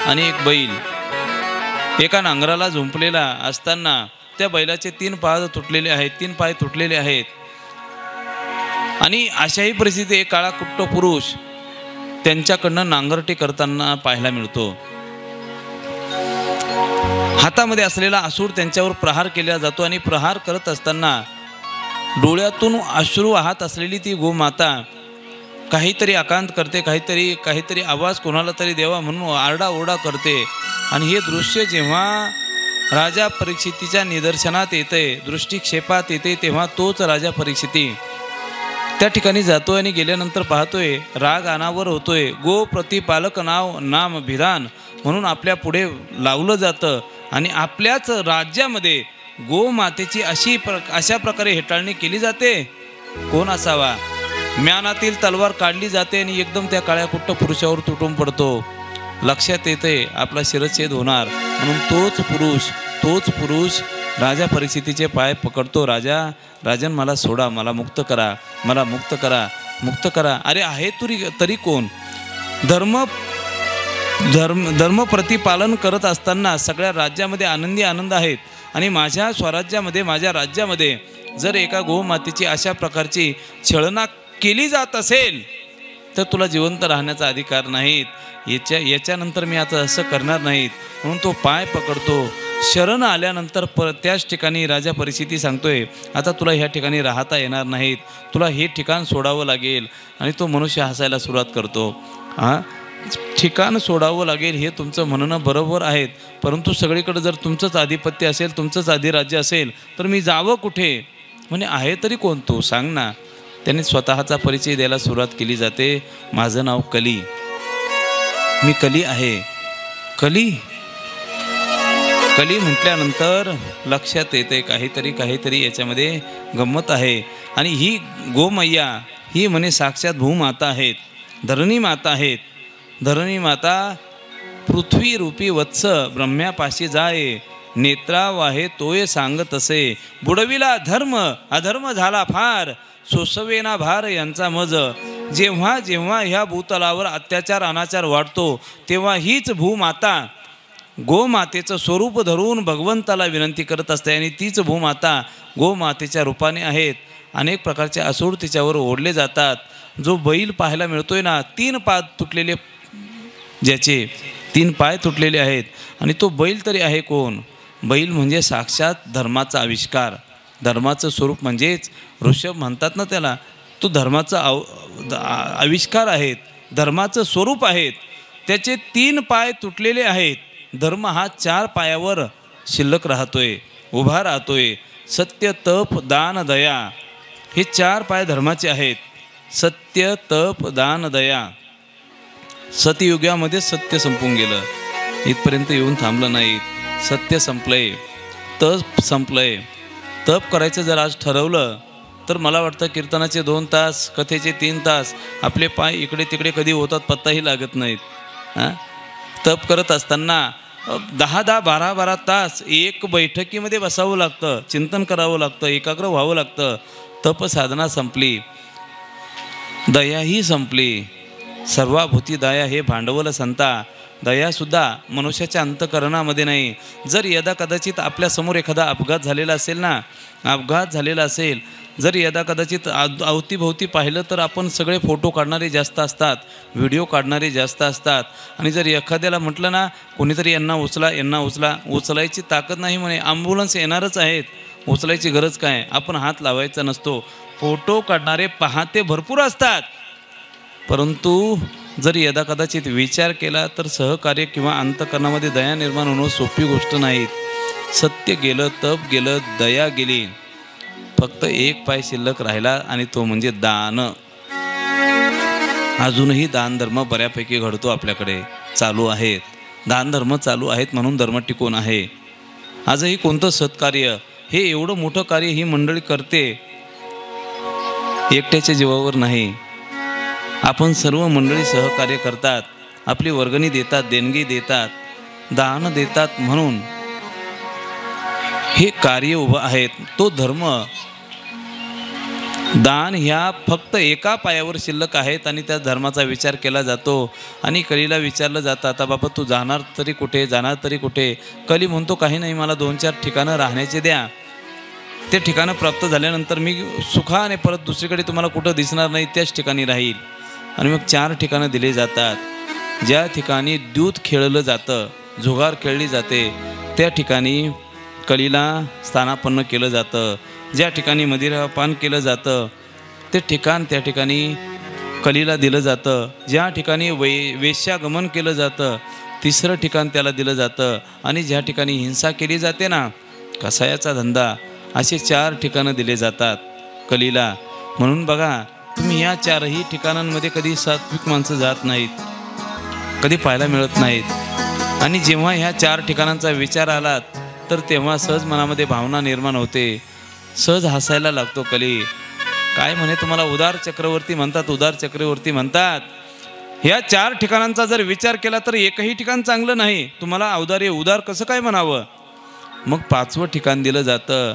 आणि एक बैल एका नांगराला झुंपलेला असताना त्या बैलाचे 3 पाय तुटलेले आहेत. आणि अशाही परिस्थितीत एक काळा कुट्ट पुरुष त्यांच्याकडनं नांगरटी करताना पाहायला मिळतो. हातामध्ये असलेला आसूड त्यांच्यावर प्रहार केला जातो आणि प्रहार करत असताना डोळ्यातून अश्रू वाहत असलेली ती गोमाता काहीतरी आकांत करते, काहीतरी आवाज कोणाला तरी देवा म्हणून आरडाओरडा करते. आणि हे दृश्य जेव्हा राजा परीक्षितीच्या निदर्शनात येते, दृष्टिक्षेपात येते, तेव्हा तोच राजा परीक्षिती त्या ठिकाणी जातोय आणि गेल्यानंतर पाहतोय राग अनावर होतोय. गो प्रतिपालक नाम विधान म्हणून आपल्या पुढे लावलं जातं आणि आपल्याच राज्यामध्ये गोमातेची अशा प्रकारे हेटाळणी केली जाते. कोण असावा? म्यानातील तलवार काढली जाते आणि एकदम त्या काळ्या कुट्ट पुरुषावर तुटून पडतो. लक्षात येते आपला शिरच्छेद होणार म्हणून तोच पुरुष राजा परीक्षितीचे पाय पकडतो. राजन मला सोडा, मला मुक्त करा. अरे आहे तरी कोण? धर्म प्रतिपालन करत असताना सगळ्या राज्यामध्ये आनंद आहेत आणि माझ्या स्वराज्यामध्ये, माझ्या राज्यामध्ये जर एका गोमातेची अशा प्रकारची छळना केली जात असेल तर तुला जिवंत राहण्याचा अधिकार नाहीत. याच्यानंतर मी आता असं करणार नाहीत म्हणून तो पाय पकडतो. शरण आल्यानंतर त्याच ठिकाणी राजा परीक्षिती सांगतोय आता तुला ह्या ठिकाणी राहता येणार नाहीत, तुला हे ठिकाण सोडावं लागेल. आणि तो मनुष्य हसायला सुरुवात करतो. ठिकाण सोडावं लागेल हे तुमचं म्हणणं बरोबर आहेत, परंतु सगळीकडे जर तुमचंच आधिपत्य असेल, तुमचंच अधिराज्य असेल तर मी जावं कुठे? म्हणे आहे तरी कोण तू? सांग ना. त्याने स्वतःचा परिचय द्यायला सुरुवात केली जाते. माझं नाव कली, मी कली आहे. कली म्हटल्यानंतर लक्षात येते काहीतरी याच्यामध्ये गंमत आहे. आणि ही गोमैया ही म्हणे साक्षात भूमाता आहेत, धरणी माता आहेत. धरणी माता पृथ्वी रूपी वत्स ब्रह्म्यापाशी जाये, नेत्रा वाहे तोय सांगत असे. बुडविला धर्म अधर्म झाला फार, सोसवेना भार यांचा मज. जेव्हा ह्या भूतलावर अत्याचार अनाचार वाढतो तेव्हा हीच भूमाता गोमातेचं स्वरूप धरून भगवंताला विनंती करत असते. आणि तीच भूमाता गोमातेच्या रूपाने आहेत. अनेक प्रकारचे असूड तिच्यावर ओढले जातात. जो बैल पाहायला मिळतोय ना, 3 पाय तुटलेले, ज्याचे 3 पाय तुटलेले आहेत. आणि तो बैल तरी आहे कोण? बैल म्हणजे साक्षात धर्माचा आविष्कार, धर्माचं स्वरूप म्हणजेच ऋषभ म्हणतात ना त्याला, तो धर्माचा आविष्कार आहेत, धर्माचं स्वरूप आहेत. त्याचे 3 पाय तुटलेले आहेत. धर्म हा 4 पायावर शिल्लक राहतोय, उभा राहतोय. सत्य, तप, दान, दया हे 4 पाय धर्माचे आहेत. सत्य, तप, दान, दया. सतयुगामध्ये सत्य संपून गेलं, इथपर्यंत येऊन थांबलं नाही. सत्य संपलंय, तप संपलंय. तप करायचं जर आज ठरवलं तर मला वाटतं कीर्तनाचे 2 तास, कथेचे 3 तास, आपले पाय इकडे तिकडे कधी होतात पत्ताही लागत नाहीत. तप करत असताना 10-10, 12-12 तास एक बैठकीमध्ये बसावं लागतं, चिंतन करावं लागतं, एकाग्र व्हावं लागतं. तप साधना संपली, दयाही संपली. सर्वाभूती दया हे भांडवल संता. दयासुद्धा मनुष्याच्या अंतःकरणामध्ये नाही. जर यदा कदाचित आपल्यासमोर एखादा अपघात झालेला असेल, जर यदा कदाचित अवतीभोवती पाहिलं तर आपण सगळे फोटो काढणारे जास्त असतात, व्हिडिओ काढणारे जास्त असतात. आणि जर एखाद्याला म्हटलं ना कोणीतरी यांना उचला, उचलायची ताकद नाही म्हणे, ॲम्ब्युलन्स येणारच आहेत, उचलायची गरज काय, आपण हात लावायचा नसतो. फोटो काढणारे पाहते भरपूर असतात, परंतु जर यदा कदाचित विचार केला तर सहकार्य किंवा अंतःकरणामध्ये दया निर्माण होणं सोपी गोष्ट नाही. सत्य गेलं, तप गेलं, दया गेली, फक्त 1 पाय शिल्लक राहिला आणि तो म्हणजे दान. अजूनही दानधर्म बऱ्यापैकी घडतो, आपल्याकडे चालू आहेत. दानधर्म चालू आहेत म्हणून धर्म टिकून आहे. आजही कोणतं सत्कार्य, हे एवढं मोठं कार्य ही मंडळी करते, एकट्याच्या जीवावर नाही. आपण सर्व मंडळी सहकार्य करतात, आपली वर्गणी देतात, देणगी देतात, दान देतात, म्हणून हे कार्य उभं आहेत. तो धर्म, दान ह्या फक्त एका पायावर शिल्लक आहेत आणि त्या धर्माचा विचार केला जातो. आणि कलीला विचारलं जातं, आता बाबा तू जाणार तरी कुठे, जाणार तरी कुठे? कली म्हणतो, काही नाही, मला 2-4 ठिकाणं राहण्याचे द्या. ते ठिकाणं प्राप्त झाल्यानंतर मी सुखाने परत दुसरीकडे तुम्हाला कुठं दिसणार नाही, त्याच ठिकाणी राहील. आणि मग 4 ठिकाणं दिले जातात. ज्या ठिकाणी दूध खेळलं जातं, जुगार खेळली जाते, त्या ठिकाणी कलीला स्थानापन्न केलं जातं. ज्या ठिकाणी मदिरापान केलं जातं ते ठिकाण त्या ठिकाणी कलीला दिलं जातं. ज्या ठिकाणी वेश्यागमन केलं जातं, 3रं ठिकाण त्याला दिलं जातं. आणि ज्या ठिकाणी हिंसा केली जाते ना, कसायाचा धंदा, असे 4 ठिकाणं दिले जातात कलीला. म्हणून बघा तुम्ही या 4ही ठिकाणांमध्ये कधी सात्विक माणसं जात नाहीत, कधी पाहायला मिळत नाहीत. आणि जेव्हा ह्या 4 ठिकाणांचा विचार आलात तर तेव्हा सहज मनामध्ये भावना निर्माण होते, सहज हसायला लागतो कली. काय म्हणे, तुम्हाला उदार चक्रवर्ती म्हणतात, उदार चक्रवर्ती म्हणतात. ह्या 4 ठिकाणांचा जर विचार केला तर एकही ठिकाण चांगलं नाही, तुम्हाला औदार्य उदार कसं काय म्हणावं? मग 5वं ठिकाण दिलं जातं,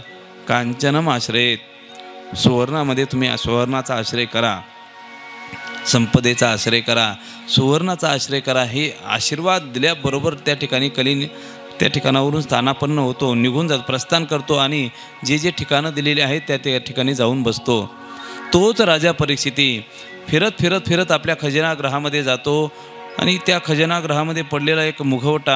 कांचनम आश्रयेत. सुवर्णामध्ये तुम्ही सुवर्णाचा आश्रय करा, संपदेचा आश्रय करा, सुवर्णाचा आश्रय करा. हे आशीर्वाद दिल्याबरोबर त्या ठिकाणी कली त्या ठिकाणावरून स्थानापन्न होतो, निघून जात, प्रस्थान करतो आणि जे जे ठिकाणं दिलेली आहेत त्या ठिकाणी जाऊन बसतो. तोच राजा परीक्षिती फिरत फिरत फिरत आपल्या खजिनागृहामध्ये जातो आणि त्या खजिनागृहामध्ये पडलेला एक मुकुट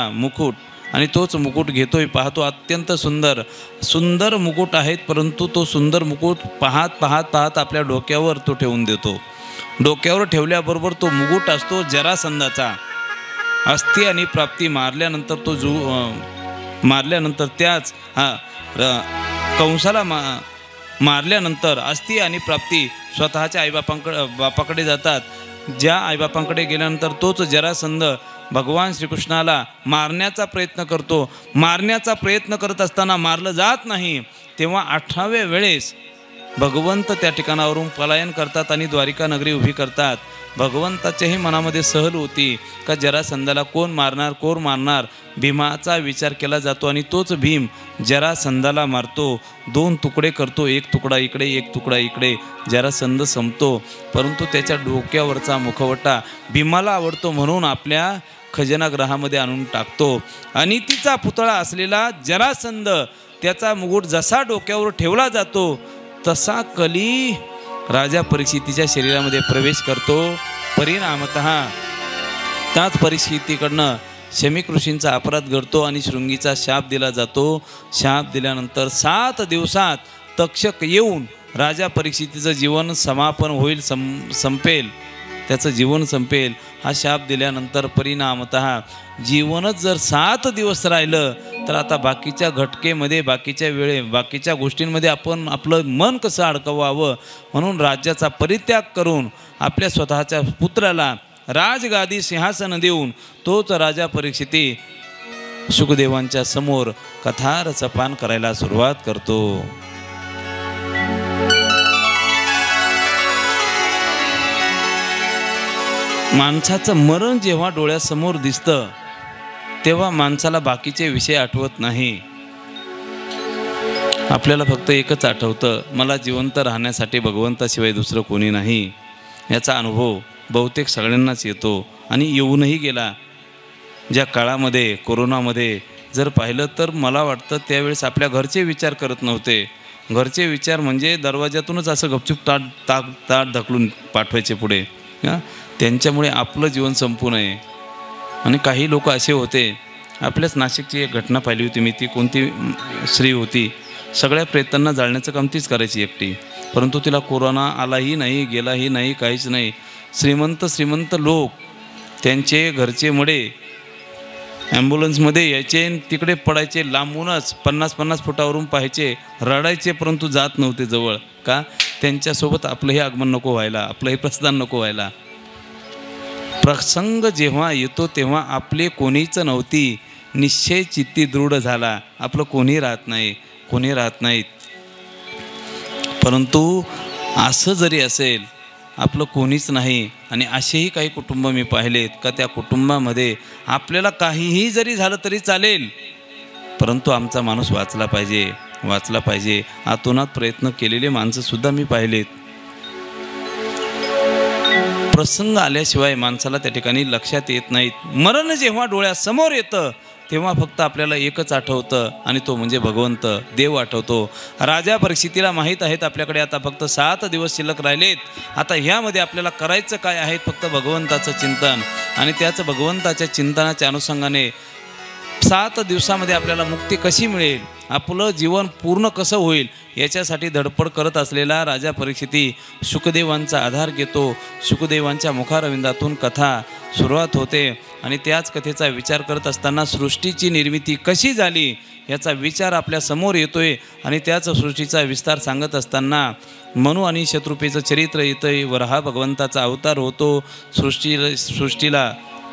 आणि तोच मुकुट घेतोय, पाहतो अत्यंत सुंदर सुंदर मुकुट आहेत, परंतु तो सुंदर मुकुट पाहत पाहत पाहत आपल्या डोक्यावर तो ठेवून देतो. डोक्यावर ठेवल्याबरोबर तो मुकुट असतो जरासंधाचा. अस्थि आणि प्राप्ती मारल्यानंतर तो मारल्यानंतर त्याच कंसाला मारल्यानंतर अस्थि आणि प्राप्ती स्वतःच्या बापाकडे जातात. ज्या आईबापांकडे गेल्यानंतर तोच जरासंध भगवान श्रीकृष्णाला मारण्याचा प्रयत्न करतो. मारण्याचा प्रयत्न करत असताना मारलं जात नाही, तेव्हा 18व्या वेळेस भगवंत त्या ठिकाणावरून पलायन करतात आणि द्वारिका नगरी उभी करतात. भगवंताच्याही मनामध्ये सहल होती का जरासंधाला कोण मारणार. भीमाचा विचार केला जातो आणि तोच भीम जरासंधाला मारतो, 2 तुकडे करतो, 1 तुकडा इकडे 1 तुकडा इकडे. जरासंध संपतो, परंतु त्याच्या डोक्यावरचा मुखवटा भीमाला आवडतो म्हणून आपल्या खजिनागृहामध्ये आणून टाकतो. आणि तिचा पुतळा असलेला जरासंध त्याचा मुकुट जसा डोक्यावर ठेवला जातो तसा कली राजा परीक्षितीच्या शरीरामध्ये प्रवेश करतो. परिणामतः त्याच परिस्थितीकडनं शमीक ऋषींचा अपराध घडतो आणि शृंगीचा शाप दिला जातो. शाप दिल्यानंतर 7 दिवसात तक्षक येऊन राजा परीक्षितीचं जीवन समापन होईल, संपेल, त्याचं जीवन संपेल. हा शाप दिल्यानंतर परिणामतः जीवनच जर 7 दिवस राहिलं तर आता बाकीच्या घटकेमध्ये, बाकीच्या गोष्टींमध्ये आपण आपलं मन कसं अडकवावं, म्हणून राज्याचा परित्याग करून आपल्या स्वतःच्या पुत्राला राजगादी सिंहासन देऊन तोच राजा परीक्षिती सुखदेवांच्या समोर कथारसपान करायला सुरुवात करतो. माणसाचं मरण जेव्हा डोळ्यासमोर दिसतं तेव्हा माणसाला बाकीचे विषय आठवत नाही. आपल्याला फक्त एकच आठवतं, मला जिवंत राहण्यासाठी भगवंताशिवाय दुसरं कोणी नाही. याचा अनुभव बहुतेक सगळ्यांनाच येतो आणि येऊनही गेला. ज्या काळामध्ये कोरोनामध्ये जर पाहिलं तर मला वाटतं त्यावेळेस आपल्या घरचे विचार करत नव्हते. घरचे विचार म्हणजे दरवाजातूनच असं गपचूप ताट ढकलून पाठवायचे पुढे. त्यांच्यामुळे आपलं जीवन संपू नये. आणि काही लोक असे होते, आपल्याच नाशिकची एक घटना पाहिली होती मी. ती कोणती स्त्री होती, सगळ्या प्रेतांना जाळण्याचं काम तीच करायची एकटी, परंतु तिला कोरोना आलाही नाही, गेलाही नाही, काहीच नाही. श्रीमंत लोक त्यांचे घरचे मडे ॲम्ब्युलन्समध्ये यायचे, तिकडे पडायचे, लांबूनच 50-50 फुटावरून पाहायचे, रडायचे, परंतु जात नव्हते जवळ. का? त्यांच्यासोबत आपलंही आगमन नको व्हायला, आपलंही प्रस्थान नको व्हायला. प्रसंग जेव्हा येतो तेव्हा आपले कोणीच नव्हती, निश्चय चित्ती दृढ झाला. आपलं कोणी राहत नाहीत. परंतु असं जरी असेल, आपलं कोणीच नाही आणि असेही काही कुटुंब मी पाहिलेत का त्या कुटुंबामध्ये आपल्याला काहीही जरी झालं तरी चालेल, परंतु आमचा माणूस वाचला पाहिजे. आतोनात प्रयत्न केलेले माणसंसुद्धा मी पाहिलेत. प्रसंग आल्याशिवाय माणसाला त्या ठिकाणी लक्षात येत नाहीत. मरण जेव्हा डोळ्यासमोर येतं तेव्हा फक्त आपल्याला एकच आठवतं आणि तो म्हणजे भगवंत, देव आठवतो. राजा परीक्षितीला माहीत आहेत आपल्याकडे आता फक्त 7 दिवस शिल्लक राहिलेत. आता ह्यामध्ये आपल्याला करायचं काय आहे? फक्त भगवंताचं चिंतन. आणि त्याचं भगवंताच्या चिंतनाच्या अनुषंगाने 7 दिवसामध्ये आपल्याला मुक्ती कशी मिळेल, आपलं जीवन पूर्ण कसं होईल, याच्यासाठी धडपड करत असलेला राजा परीक्षिती शुकदेवांचा आधार घेतो. शुकदेवांच्या मुखारविंदातून कथा सुरुवात होते आणि त्याच कथेचा विचार करत असताना सृष्टीची निर्मिती कशी झाली याचा विचार आपल्या समोर येतोय. आणि त्याच सृष्टीचा विस्तार सांगत असताना मनु आणि शत्रुपेचं चरित्र येतंय. वराह भगवंताचा अवतार होतो. सृष्टीला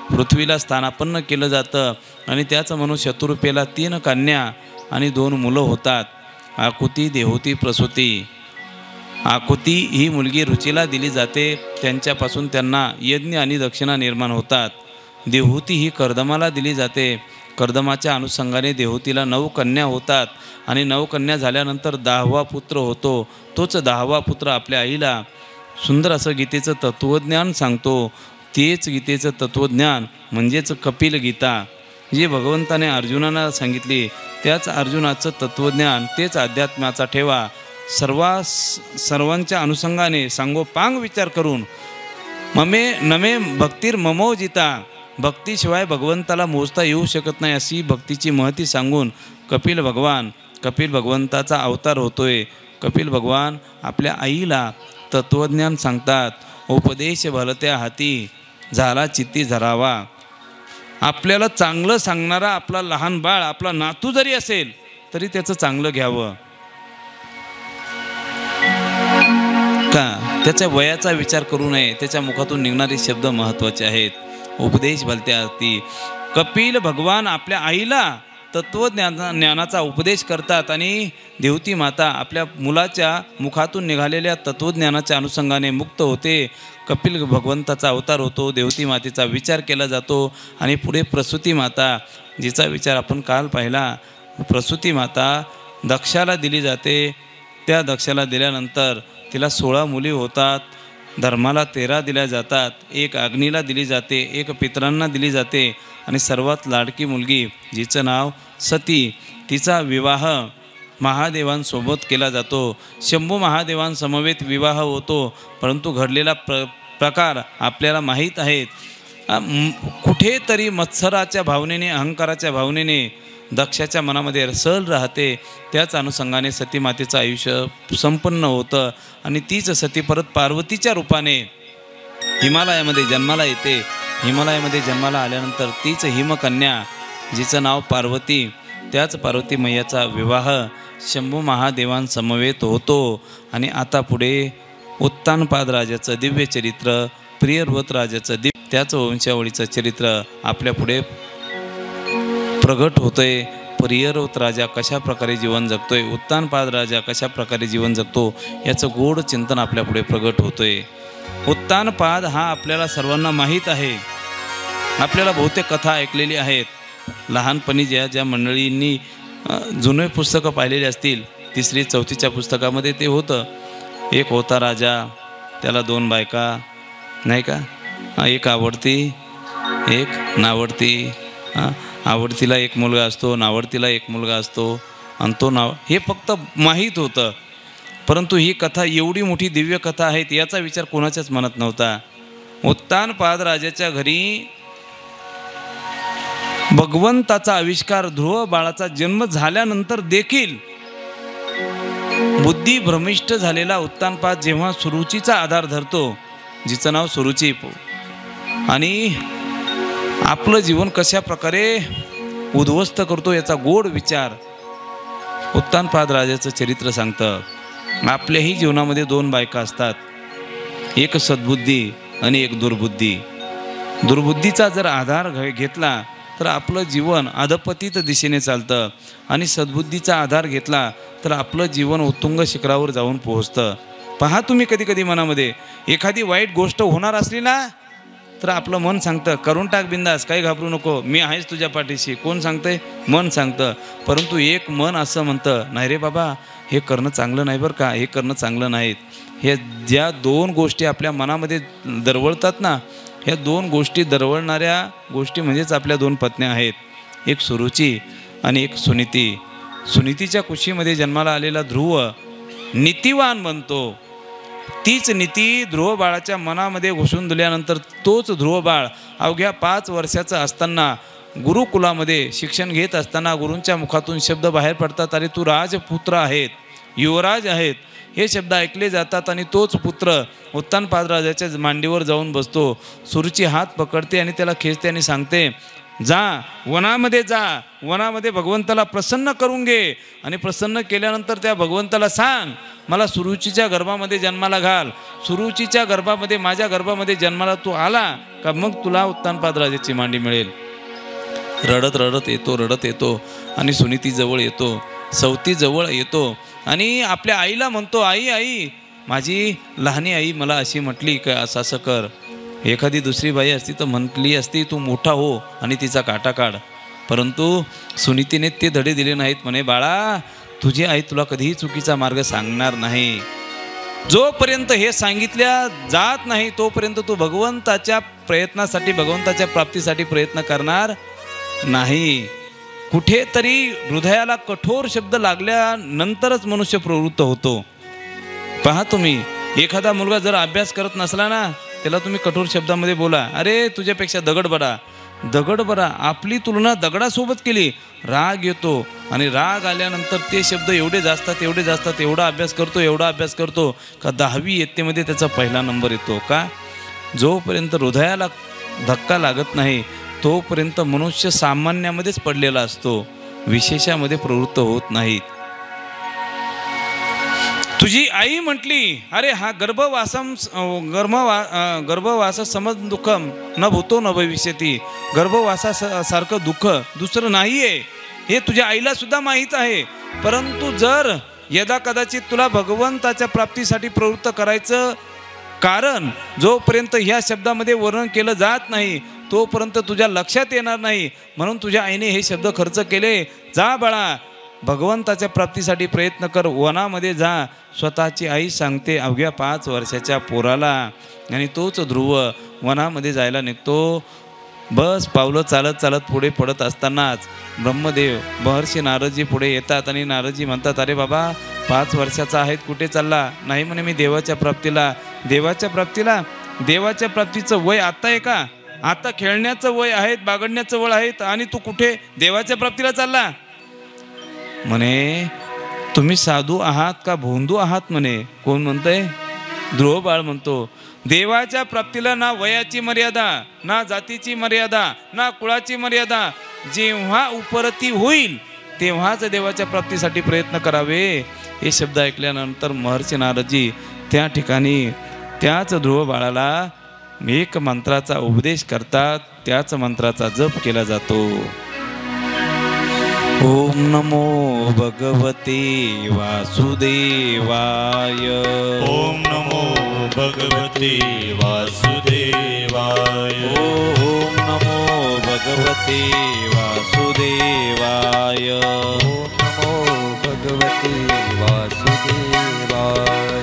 पृथ्वीला स्थानापन्न केलं जातं आणि त्याच मनु शत्रुपेला 3 कन्या आणि 2 मुलं होतात. आकुती, देहुती, प्रसूती. आकुती ही मुलगी रुचीला दिली जाते, त्यांच्यापासून त्यांना यज्ञ आणि दक्षिणा निर्माण होतात. देहुती ही कर्दमाला दिली जाते, कर्दमाच्या अनुषंगाने देहुतीला 9 कन्या होतात आणि 9 कन्या झाल्यानंतर 10वा पुत्र होतो. तोच 10वा पुत्र आपल्या आईला सुंदर असं गीतेचं तत्त्वज्ञान सांगतो. तेच गीतेचं तत्त्वज्ञान म्हणजेच कपिल गीता, जी भगवंताने अर्जुनाला सांगितली. त्याच अर्जुनाचं तत्त्वज्ञान, तेच अध्यात्माचा ठेवा सर्वांच्या अनुषंगाने सांगोपांग विचार करून नमे भक्तीर ममोजिता, भक्तीशिवाय भगवंताला मोजता येऊ शकत नाही अशी भक्तीची महती सांगून कपिल भगवंताचा अवतार होतोय. कपिल भगवान आपल्या आईला तत्त्वज्ञान सांगतात. उपदेश भलत्या हाती झाला चित्ती झरावा. आपल्याला चांगलं सांगणारा आपला लहान बाळ, आपला नातू जरी असेल तरी त्याचं चांगलं घ्यावं का? त्याच्या वयाचा विचार करू नये. त्याच्या मुखातून निघणारे शब्द महत्त्वाचे आहेत. उपदेश भलत्या हाती. कपिल भगवान आपल्या आईला ज्ञानाचा उपदेश करतात आणि देवती माता आपल्या मुलाच्या मुखातून निघालेल्या तत्त्वज्ञानाच्या अनुषंगाने मुक्त होते. कपिल भगवंताचा अवतार होतो. देवती मातेचा विचार केला जातो आणि पुढे प्रसूती माता, जिचा विचार आपण काल पाहिला. प्रसूती माता दक्षाला दिली जाते. त्या दक्षाला दिल्यानंतर तिला 16 मुली होतात. धर्माला 13 दिल्या जातात. 1 अग्नीला दिली जाते, 1 पितरांना दिली जाते आणि सर्वात लाडकी मुलगी जिचं नाव सती, तिचा विवाह महादेवांसोबत केला जातो. शंभू महादेवांसमवेत विवाह होतो. परंतु घडलेला प्रकार आपल्याला माहीत आहेत. कुठेतरी मत्सराच्या भावनेने, अहंकाराच्या भावनेने दक्षाच्या मनामध्ये सल राहते. त्याच अनुषंगाने सती मातेचं आयुष्य संपन्न होतं आणि तीच सती परत पार्वतीच्या रूपाने हिमालयामध्ये जन्माला येते. हिमालयामध्ये जन्माला आल्यानंतर तीच हिमकन्या, जिचं नाव पार्वती, त्याच पार्वती मैयाचा विवाह शंभू महादेवांसमवेत होतो. आणि आता पुढे उत्तानपाद राजाचं दिव्य चरित्र, प्रियव्रत राजाचं त्याच वंशावळीचं चरित्र आपल्या पुढे प्रगट होतंय. प्रियव्रत राजा कशा प्रकारे जीवन जगतोय, उत्तानपाद राजा कशा प्रकारे जीवन जगतो, याचं गोड चिंतन आपल्या पुढे प्रगट होतोय. उत्तानपाद हा आपल्याला सर्वांना माहीत आहे. आपल्याला बहुतेक कथा ऐकलेली आहेत. लहानपणी ज्या मंडळींनी जुने पुस्तकं पाहिलेली असतील, 3री 4थीच्या पुस्तकामध्ये ते होतं. एक होता राजा, त्याला 2 बायका, नाही का, एक आवडती एक नावडती. आवडतीला 1 मुलगा असतो, नावडतीला 1 मुलगा असतो आणि तो हे फक्त माहीत होतं. परंतु ही कथा एवढी मोठी दिव्य कथा आहे याचा विचार कोणाच्याच मनात नव्हता. उत्तानपाद राजाच्या घरी भगवंताचा आविष्कार, ध्रुव बाळाचा जन्म झाल्यानंतर देखील बुद्धी भ्रमिष्ट झालेला उत्तानपाद जेव्हा सुरुचीचा आधार धरतो, जिचं नाव सुरुची, आणि आपलं जीवन कशा प्रकारे उद्ध्वस्त करतो याचा गोड विचार उत्तानपाद राजाचं चरित्र सांगतं. आपल्याही जीवनामध्ये 2 बायका असतात, एक सद्बुद्धी आणि एक दुर्बुद्धी. दुर्बुद्धीचा जर आधार घेतला तर आपलं जीवन अधपतित दिशेने चालतं आणि सद्बुद्धीचा आधार घेतला तर आपलं जीवन उत्तुंग शिखरावर जाऊन पोहोचतं. पहा तुम्ही कधी कधी मनामध्ये एखादी वाईट गोष्ट होणार असली ना तर आपलं मन सांगतं करून टाक बिंदास, काही घाबरू नको, मी आहेच तुझ्या पाठीशी. कोण सांगतंय? मन सांगतं. परंतु एक मन असं म्हणतं नाही रे बाबा, हे करणं चांगलं नाही बरं का, हे करणं चांगलं नाहीत. हे ज्या दोन गोष्टी आपल्या मनामध्ये दरवळतात ना, ह्या दोन गोष्टी दरवळणाऱ्या गोष्टी म्हणजेच आपल्या दोन पत्न्या आहेत, एक सुरुची आणि एक सुनीती. सुनीतीच्या कुशीमध्ये जन्माला आलेला ध्रुव नीतिवान बनतो. तीच नीती ध्रुव बाळाच्या मनामध्ये घुसून दिल्यानंतर तोच ध्रुव बाळ अवघ्या 5 वर्षाचं असताना गुरुकुलामध्ये शिक्षण घेत असताना गुरूंच्या मुखातून शब्द बाहेर पडतात, अरे तू राजपुत्र आहेत, युवराज आहेत, हे शब्द ऐकले जातात. आणि तोच पुत्र उत्तानपाद मांडीवर जाऊन बसतो. सुरुची हात पकडते आणि त्याला खेचते आणि सांगते, जा वनामध्ये जा, वनामध्ये भगवंताला प्रसन्न करून घे आणि प्रसन्न केल्यानंतर त्या भगवंताला सांग मला सुरुचीच्या गर्भामध्ये जन्माला घाल. सुरुचीच्या गर्भामध्ये, माझ्या गर्भामध्ये जन्माला तू आला का मग तुला उत्तानपाद राजाची मांडी मिळेल. रडत रडत येतो आणि सुनीती जवळ येतो, सवती जवळ येतो आणि आपल्या आईला म्हणतो, आई आई, माझी लहानी आई मला अशी म्हटली का असं असं कर. एखादी दुसरी बाई असती तर म्हटली असती तू मोठा हो आणि तिचा काटा काढ. परंतु सुनीतीने ते धडे दिले नाहीत. म्हणे बाळा, तुझी आई तुला कधीही चुकीचा मार्ग सांगणार नाही. जोपर्यंत हे सांगितल्या जात नाही तोपर्यंत तू भगवंताच्या प्रयत्नासाठी, भगवंताच्या प्राप्तीसाठी प्रयत्न करणार नाही. कुठेतरी हृदयाला कठोर शब्द लागल्यानंतरच मनुष्य प्रवृत्त होतो. पहा तुम्ही, एखादा मुलगा जर अभ्यास करत नसला ना त्याला तुम्ही कठोर शब्दामध्ये बोला, अरे तुझ्यापेक्षा दगड बरा, आपली तुलना दगडासोबत केली, राग येतो. आणि राग आल्यानंतर ते शब्द एवढे जास्तात, एवढा अभ्यास करतो का 10वी इयत्तेमध्ये त्याचा पहिला नंबर येतो. का? जोपर्यंत हृदयाला धक्का लागत नाही तोपर्यंत मनुष्य सामान्यामध्येच पडलेला असतो, विशेषामध्ये प्रवृत्त होत नाहीत. तुझी आई म्हटली, अरे हा गर्भवास समज दुःखम न भूतो न भविष्यती, गर्भवासासारखं दुःख दुसरं नाही आहे हे तुझ्या आईला सुद्धा माहीत आहे. परंतु जर यदा कदाचित तुला भगवंताच्या प्राप्तीसाठी प्रवृत्त करायचं, कारण जोपर्यंत ह्या शब्दामध्ये वर्णन केलं जात नाही तोपर्यंत तुझ्या लक्षात येणार नाही. म्हणून तुझ्या आईने हे शब्द खर्च केले. जा बाळा, भगवंताच्या प्राप्तीसाठी प्रयत्न कर, वनामध्ये जा. स्वतःची आई सांगते अवघ्या 5 वर्षाच्या पोराला. आणि तोच ध्रुव वनामध्ये जायला निघतो. बस पावलं चालत पुढे पडत असतानाच ब्रह्मदेव महर्षी नारदजी पुढे येतात आणि नारदजी म्हणतात, अरे बाबा 5 वर्षाचा आहेत, कुठे चालला? नाही म्हणे, मी देवाच्या प्राप्तीला. देवाच्या प्राप्तीचं वय आता आहे का? आता खेळण्याचं वय आहेत, बागडण्याचं वय आहेत आणि तू कुठे देवाच्या प्राप्तीला चालला? म्हणे तुम्ही साधू आहात का भोंदू आहात? म्हणे. कोण म्हणतंय? ध्रुव बाळ म्हणतो, देवाच्या प्राप्तीला ना वयाची मर्यादा, ना जातीची मर्यादा, ना कुळाची मर्यादा. जेव्हा उपरती होईल तेव्हाच देवाच्या प्राप्तीसाठी प्रयत्न करावे. हे शब्द ऐकल्यानंतर महर्षी नारदजी त्या ठिकाणी त्याच ध्रुव बाळाला एक मंत्राचा उपदेश करतात. त्याच मंत्राचा जप केला जातो. ओम नमो भगवते वासुदेवाय. ओम नमो भगवते वासुदेवाय. ओम नमो भगवते वासुदेवाय. ओम नमो भगवते वासुदेवाय.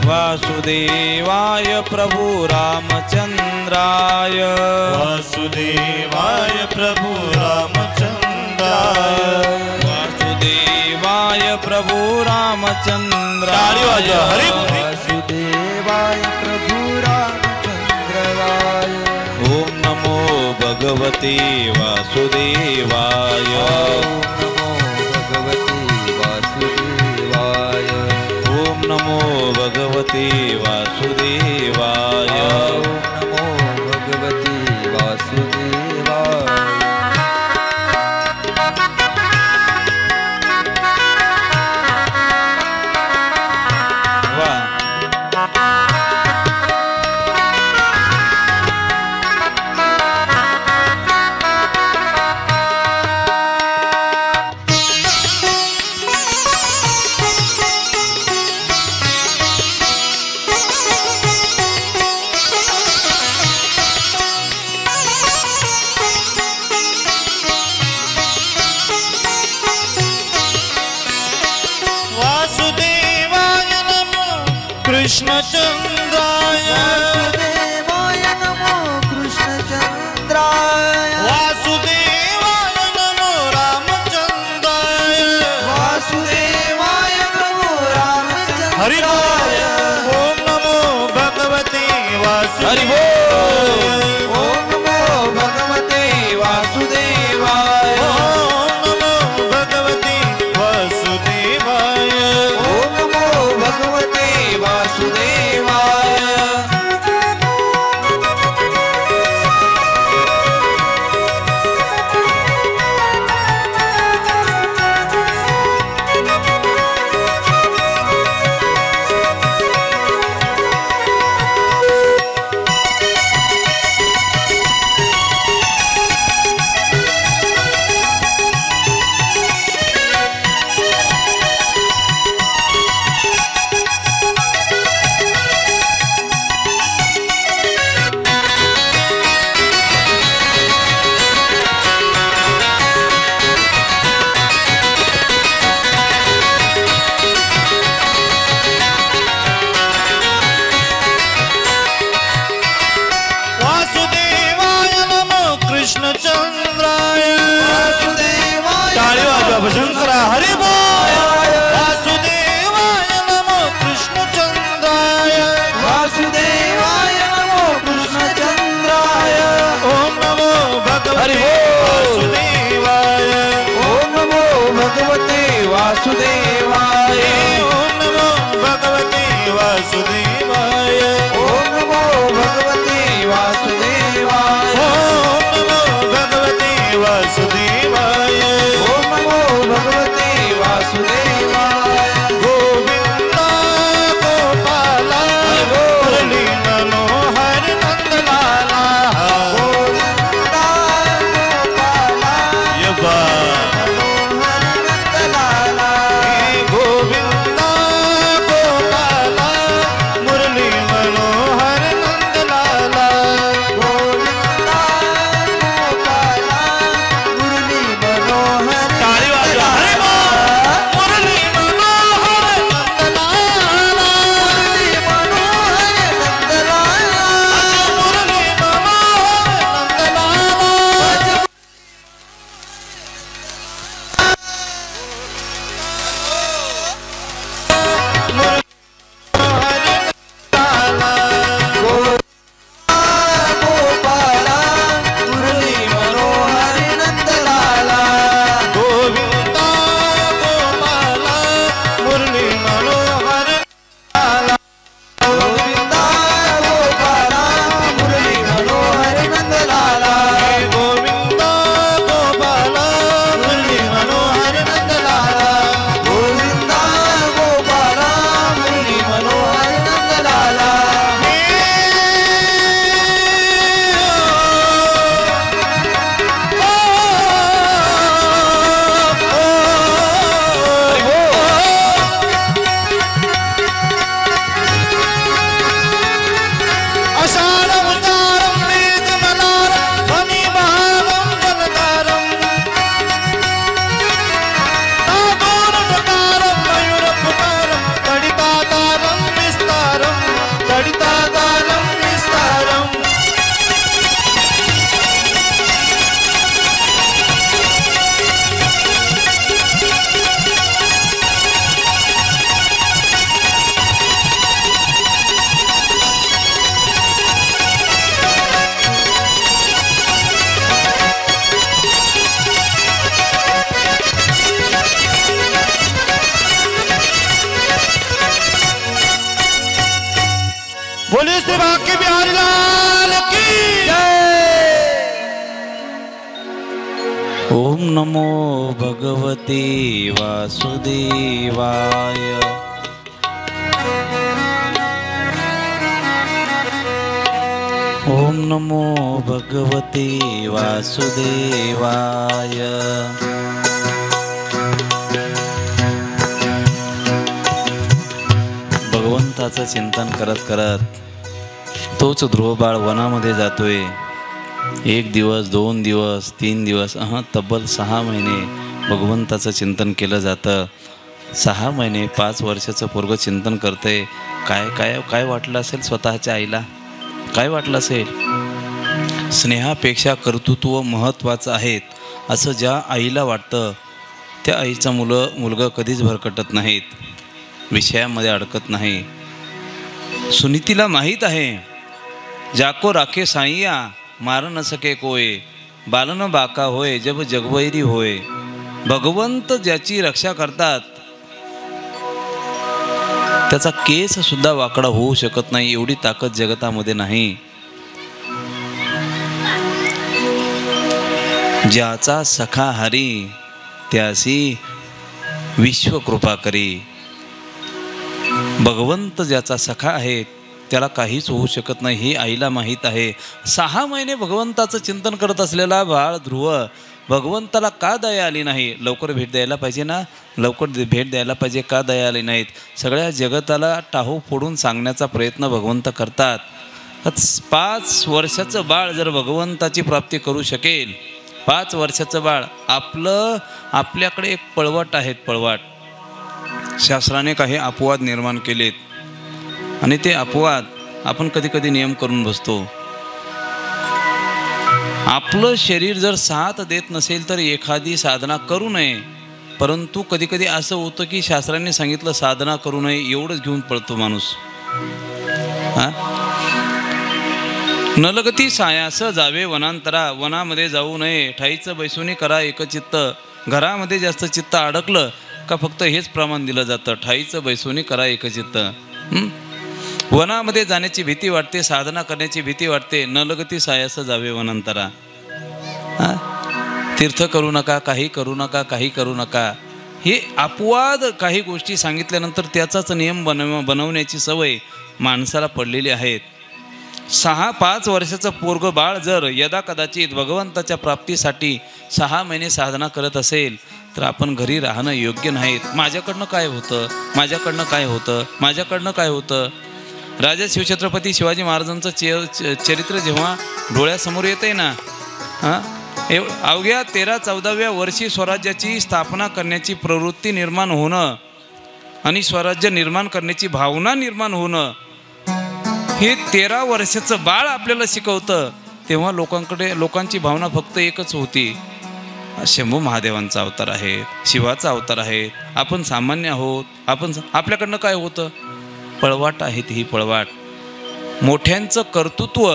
वासुदेवाय प्रभु रामचंद्राय. वासुदेवाय प्रभु रामचंद्राय. वासुदेवाय प्रभु रामचंद्राय. वासुदेवाय प्रभु रामचंद्राय. ओम नमो भगवते वासुदेवाय. ओम नमो भगवते वासुदेवाय. ओम नमो भगवते वासुदेवाय. ओम नमो भगवते वासुदेवाय. वासुदेवाय नमो कृष्णचंद्राय वासुदेवाय नमो कृष्णचंद्राय वासुदेवाय नमो रामचंद्राय वासुदेवाय नमो हरि रामचंद्राय ओम नमो भगवते हरि वासुदेवाय ओम नमो भगवते वासुदेवाय ओम नमो भगवते वासुदेवाय ओम नमो भगवते वासुदेवाय वासुदेवाय नमो कृष्णचंद्राय वासुदेवाय टाळी वाजवा भजन करा हरि बोल वासुदेवाय नमो कृष्णचंद्राय वासुदेवाय नमो कृष्णचंद्राय ओम नमो भगवते वासुदेवाय ओम नमो भगवते वासुदेवाय ओम नमो भगवते वासुदेवाय ओम नमो भगवते वासुदेवाय ओम नमो भगवते वासुदेवाय ओम नमो भगवते वासुदेवाय गोविंदा गोपाला मुरली मनोहर नंदलाला गोविंदा गोपाला यबा मनोहर नंदलाला गोविंदा गोपाला मुरली मनोहर नंदलाला गोविंदा गोपाला मुरली मनोहर टाळी वाजवा हरि बोल मुरली मनोहर नंदलाला मुरली मनोहर नंदलाला मुरली मनोहर नंदलाला गोपाला मुरली मनोहर नंदलाला गोविंदा गोपाला मुरली मनोहर गोविंदा गोपाला मुरली मनोहर नंदलाला गोविंदा गोपाला मुरली मनोहर नंदलाला गोविंदा गोपाला मुरली मनोहर नंदलाला अषाढवतारं मेघमलारं फणिभावं जलधारं नागोरपकारं मयूरपुकारं तडितातारं विस्तारं तडितातारं विस्तारम् बोलिए श्री बांके बिहारी लाल की ओम नमो भगवते वासुदेवाय ओम नमो भगवते वासुदेवाय भगवंताचं चिंतन करत करत तोच ध्रुवबाळ वनामध्ये जातोय. 1 दिवस 2 दिवस 3 दिवस तब्बल 6 महिने भगवंताचं चिंतन केलं जातं. 6 महिने 5 वर्षाचं पोरगं चिंतन करतंय. काय काय काय वाटलं असेल स्वतःच्या आईला? काय वाटलं असेल? स्नेहापेक्षा कर्तृत्व महत्त्वाचं आहेत असं ज्या आईला वाटतं त्या आईचा मुलगा कधीच भरकटत नाहीत, विषयामध्ये अडकत नाही. सुनीतीला माहीत आहे, जाको राखे साईया मार न सके कोय, बालन बाका होय जब जगवैरी होय. भगवंत ज्याची रक्षा करतात त्याचा केस सुद्धा वाकडा होऊ शकत नाही, एवढी ताकद जगतामध्ये नाही. ज्याचा सखा हरी त्यासी विश्व कृपा करी. भगवंत ज्याचा सखा आहे त्याला काहीच होऊ शकत नाही, हे आईला माहीत आहे. 6 महिने भगवंताचं चिंतन करत असलेला बाळ ध्रुव भगवंताला का दया आली नाही? लवकर भेट द्यायला पाहिजे ना, लवकर भेट द्यायला पाहिजे, का दया आली नाहीत? सगळ्या जगताला टाहू फोडून सांगण्याचा प्रयत्न भगवंत करतात. 5 वर्षाचं बाळ जर भगवंताची प्राप्ती करू शकेल, 5 वर्षाचं बाळ, आपल्याकडे एक पळवाट आहेत, पळवाट. शास्त्राने काही अपवाद निर्माण केलेत आणि ते अपवाद आपण कधी कधी नियम करून बसतो. आपलं शरीर जर साथ देत नसेल तर एखादी साधना करू नये. परंतु कधी कधी असं होतं की शास्त्रांनी सांगितलं साधना करू नये, एवढंच घेऊन पळतो माणूस. नलगती सायास जावे वनांतरा, वनामध्ये जाऊ नये, ठाईचं बैसुनी करा एकचित्त. घरामध्ये जास्त चित्त अडकलं का फक्त हेच प्रमाण दिलं जातं, ठाईचं बैसुनी करा एकचित्त. वनामध्ये जाण्याची भीती वाटते, साधना करण्याची भीती वाटते. नलगती सायास जावे वनांतरा. तीर्थ करू नका, काही करू नका, काही करू नका. हे अपवाद काही गोष्टी सांगितल्यानंतर त्याचाच नियम बनवण्याची सवय माणसाला पडलेली आहेत. 6-5 वर्षाचं पोरगं बाळ जर यदा कदाचित भगवंताच्या प्राप्तीसाठी 6 महिने साधना करत असेल तर आपण घरी राहणं योग्य नाहीत. माझ्याकडनं काय होतं, माझ्याकडनं काय होतं, माझ्याकडनं काय होतं. राजा शिवछत्रपती शिवाजी महाराजांचं चरित्र जेव्हा डोळ्यासमोर येतंय ना, अवघ्या 13-14व्या वर्षी स्वराज्याची स्थापना करण्याची प्रवृत्ती निर्माण होणं आणि स्वराज्य निर्माण करण्याची भावना निर्माण होणं हे 13 वर्षाचं बाळ आपल्याला शिकवतं. तेव्हा लोकांची भावना फक्त एकच होती, शंभू महादेवांचा अवतार आहे, शिवाचा अवतार आहे, आपण सामान्य आहोत, आपल्याकडनं काय होतं. पळवाट आहेत ही पळवाट. मोठ्यांचं कर्तृत्व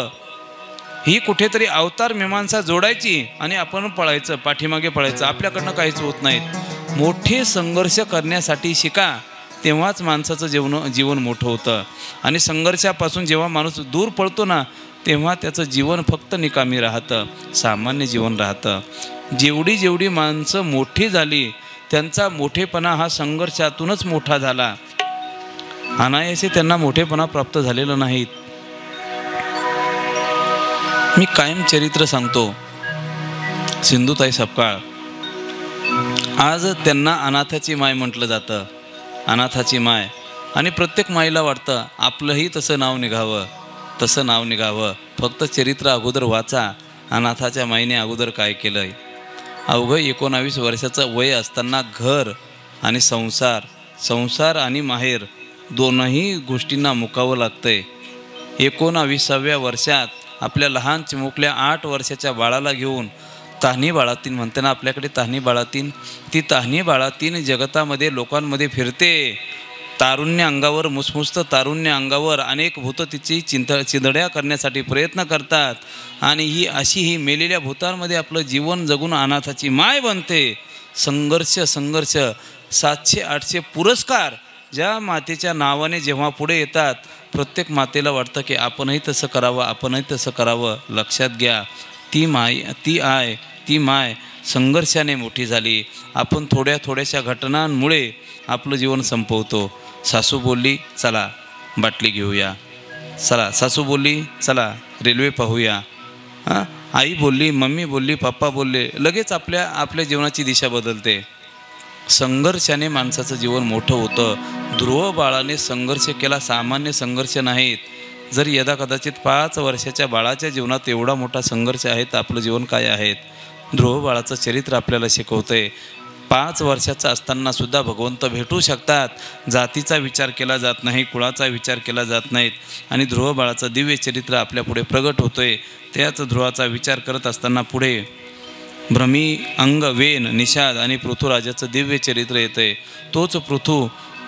ही कुठेतरी अवतार मीमांसा जोडायची आणि आपण पळायचं, पाठीमागे पळायचं. आपल्याकडनं काहीच होत नाहीत. मोठे संघर्ष करण्यासाठी शिका, तेव्हाच माणसाचं जीवन मोठं होतं. आणि संघर्षापासून जेव्हा माणूस दूर पळतो ना, तेव्हा त्याचं जीवन फक्त निकामी राहतं, सामान्य जीवन राहतं. जेवढी माणसं मोठी झाली त्यांचा मोठेपणा हा संघर्षातूनच मोठा झाला, अनायासे त्यांना मोठेपणा प्राप्त झालेलं नाहीत. मी कायम चरित्र सांगतो. सिंधुताई सपकाळ, आज त्यांना अनाथाची माय म्हटलं जातं, अनाथाची माय. आणि प्रत्येक माईला वाटतं आपलंही तसं नाव निघावं, तसं नाव निघावं. फक्त चरित्र अगोदर वाचा, अनाथाच्या माईने अगोदर काय केलं आहे. अवघं 19 वर्षाचं वय असताना घर आणि संसार आणि माहेर दोनही गोष्टींना मुकावं लागतंय. 19व्या वर्षात आपल्या लहान चिमुकल्या 8 वर्षाच्या बाळाला घेऊन तान्ही बाळातीन म्हणते ना आपल्याकडे, तान्ही बाळातीन, ती तान्ही बाळातीन जगतामध्ये लोकांमध्ये फिरते. तारुण्य अंगावर, मुसमुसतं तारुण्य अंगावर अनेक भूतं तिची चिंधड्या करण्यासाठी प्रयत्न करतात. आणि ही मेलेल्या भूतांमध्ये आपलं जीवन जगून अनाथाची माय बनते. संघर्ष 700-800 पुरस्कार ज्या मातेच्या नावाने जेव्हा पुढे येतात, प्रत्येक मातेला वाटतं की आपणही तसं करावं, आपणही तसं करावं. लक्षात घ्या, ती माय संघर्षाने मोठी झाली. आपण थोड्याशा घटनांमुळे आपलं जीवन संपवतो. सासू बोलली चला बाटली घेऊया, चला. सासू बोलली चला रेल्वे पाहूया, आई बोलली, मम्मी बोलली, पप्पा बोलले, लगेच आपल्या जीवनाची दिशा बदलते. संघर्षाने माणसाचं जीवन मोठं होतं. ध्रुव बाळाने संघर्ष केला, सामान्य संघर्ष नाहीत. जर यदा कदाचित 5 वर्षाच्या बाळाच्या जीवनात एवढा मोठा संघर्ष आहे तर आपलं जीवन काय आहे. ध्रुव बाळाचं चरित्र आपल्याला शिकवतंय. 5 वर्षाचा असताना सुद्धा भगवंत भेटू शकतात. जातीचा विचार केला जात नाही, कुळाचा विचार केला जात नाहीत. आणि ध्रुव बाळाचं दिव्य चरित्र आपल्यापुढे प्रगट होतं आहे. त्याच ध्रुवाचा विचार करत असताना पुढे भ्रमी, अंग, वेन, निषाद आणि पृथ्वीराजाचं दिव्य चरित्र येतं आहे. तोच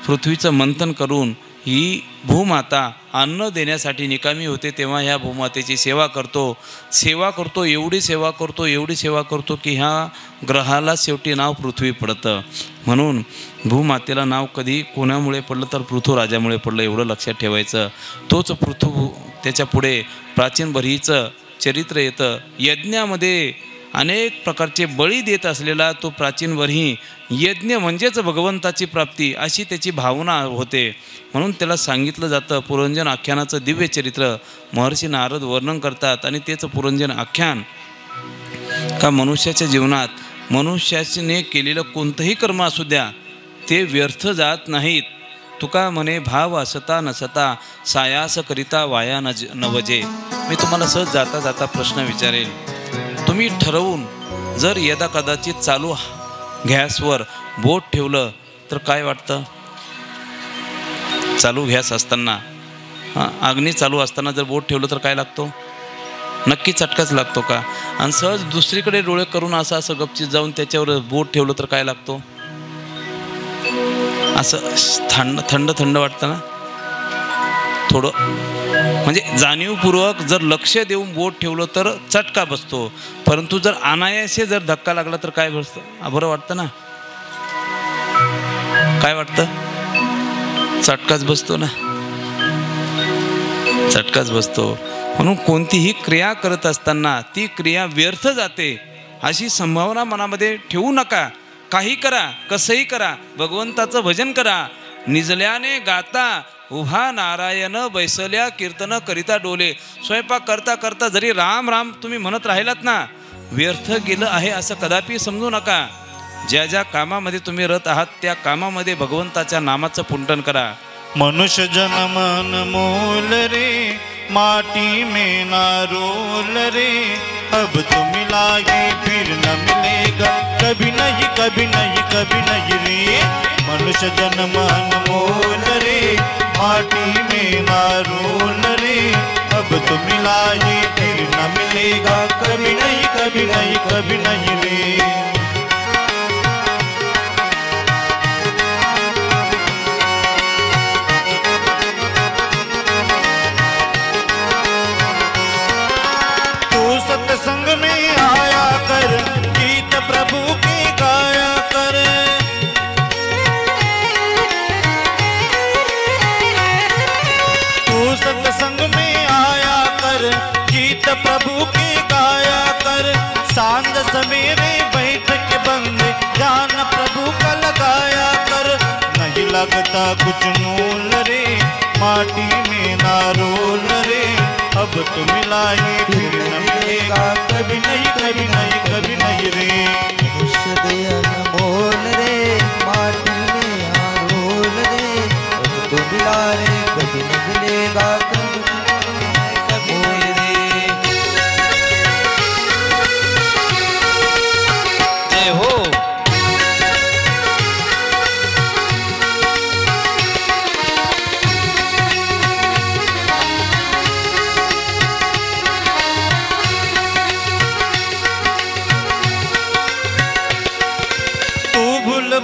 पृथ्वीचं मंथन करून ही भूमाता अन्न देण्यासाठी निकामी होते. तेव्हा ह्या भूमातेची सेवा करतो, एवढी सेवा करतो की ह्या ग्रहाला शेवटी नाव पृथ्वी पडतं. म्हणून भूमातेला नाव कधी कोणामुळे पडलं तर पृथ्वीराजामुळे पडलं, एवढं लक्षात ठेवायचं. तोच त्याच्या पुढे प्राचीन बरीचं चरित्र येतं. यज्ञामध्ये अनेक प्रकारचे बळी देत असलेला तो प्राचीन बरी, यज्ञ म्हणजेच भगवंताची प्राप्ती अशी त्याची भावना होते. म्हणून त्याला सांगितलं जातं. पुरंजन आख्यानाचं दिव्य चरित्र महर्षी नारद वर्णन करतात. आणि तेच पुरंजन आख्यान का मनुष्याच्या जीवनात मनुष्याने केलेलं कोणतंही कर्म असू द्या ते व्यर्थ जात नाहीत. तुका म्हणे भाव असता नसता सायास करिता वाया नवजे. मी तुम्हाला सहज जाता जाता प्रश्न विचारेल. तुम्ही ठरवून जर यदा कदाचित चालू गॅसवर बोट ठेवलं तर काय वाटतं? चालू गॅस असताना अग्नी चालू असताना जर बोट ठेवलं तर काय लागतो? नक्की चटकाच लागतो का? आणि सहज दुसरीकडे डोळे करून असं गपचीत जाऊन त्याच्यावर बोट ठेवलं तर काय लागतो? असं थंड वाटतं ना थोडं. म्हणजे जाणीवपूर्वक जर लक्ष देऊन बोट ठेवलं तर चटका बसतो. परंतु जर अनायासे जर धक्का लागला तर काय बसतं? बरं वाटतं ना? काय वाटतं? चटकाच बसतो ना, चटकाच बसतो. म्हणून कोणतीही क्रिया करत असताना ती क्रिया व्यर्थ जाते अशी संभावना मनामध्ये ठेवू नका. काही करा, कसंही करा, भगवंताचं भजन करा. निजल्याने गाता उभा नारायण बैसल्या कीर्तन करिता डोले. स्वयंपाक करता करता जरी राम राम तुम्ही म्हणत राहिलात ना, व्यर्थ गेलं आहे असं कदापि समजू नका. ज्या ज्या कामामध्ये तुम्ही रत आहात त्या कामामध्ये भगवंताच्या नामाचं पुंटन करा. मनुष्य जन्म मोल रे, माटी में ना रोल रे, अब तो मिला ये फिर न मिलेगा, कभी नहीं कभी नहीं कभी नहीं रे. मनुष्य जन्म मोल रे, माटी में ना रोल रे, अब तो मिला ये फिर न मिलेगा, कभी नहीं कभी नहीं कभी नहीं रे. सत्संग में आया कर, गीत प्रभु की गाया कर. तू सत्संग में आया कर, गीत प्रभु की गाया कर. सांझ सवेरे बैठ के बंद ध्यान प्रभु का लगाया कर. नहीं लगता कुछ मूल रे, माटी में ना रोल रे, अब तो मिला ये फिर न मिलेगा, कभी नहीं कभी नहीं कभी नहीं रे. मनुष्य दे अनमोल रे, माटी में रोल रे, अब तो मिला रे, कभी न मिलेगा, कभी नहीं रे. जय हो.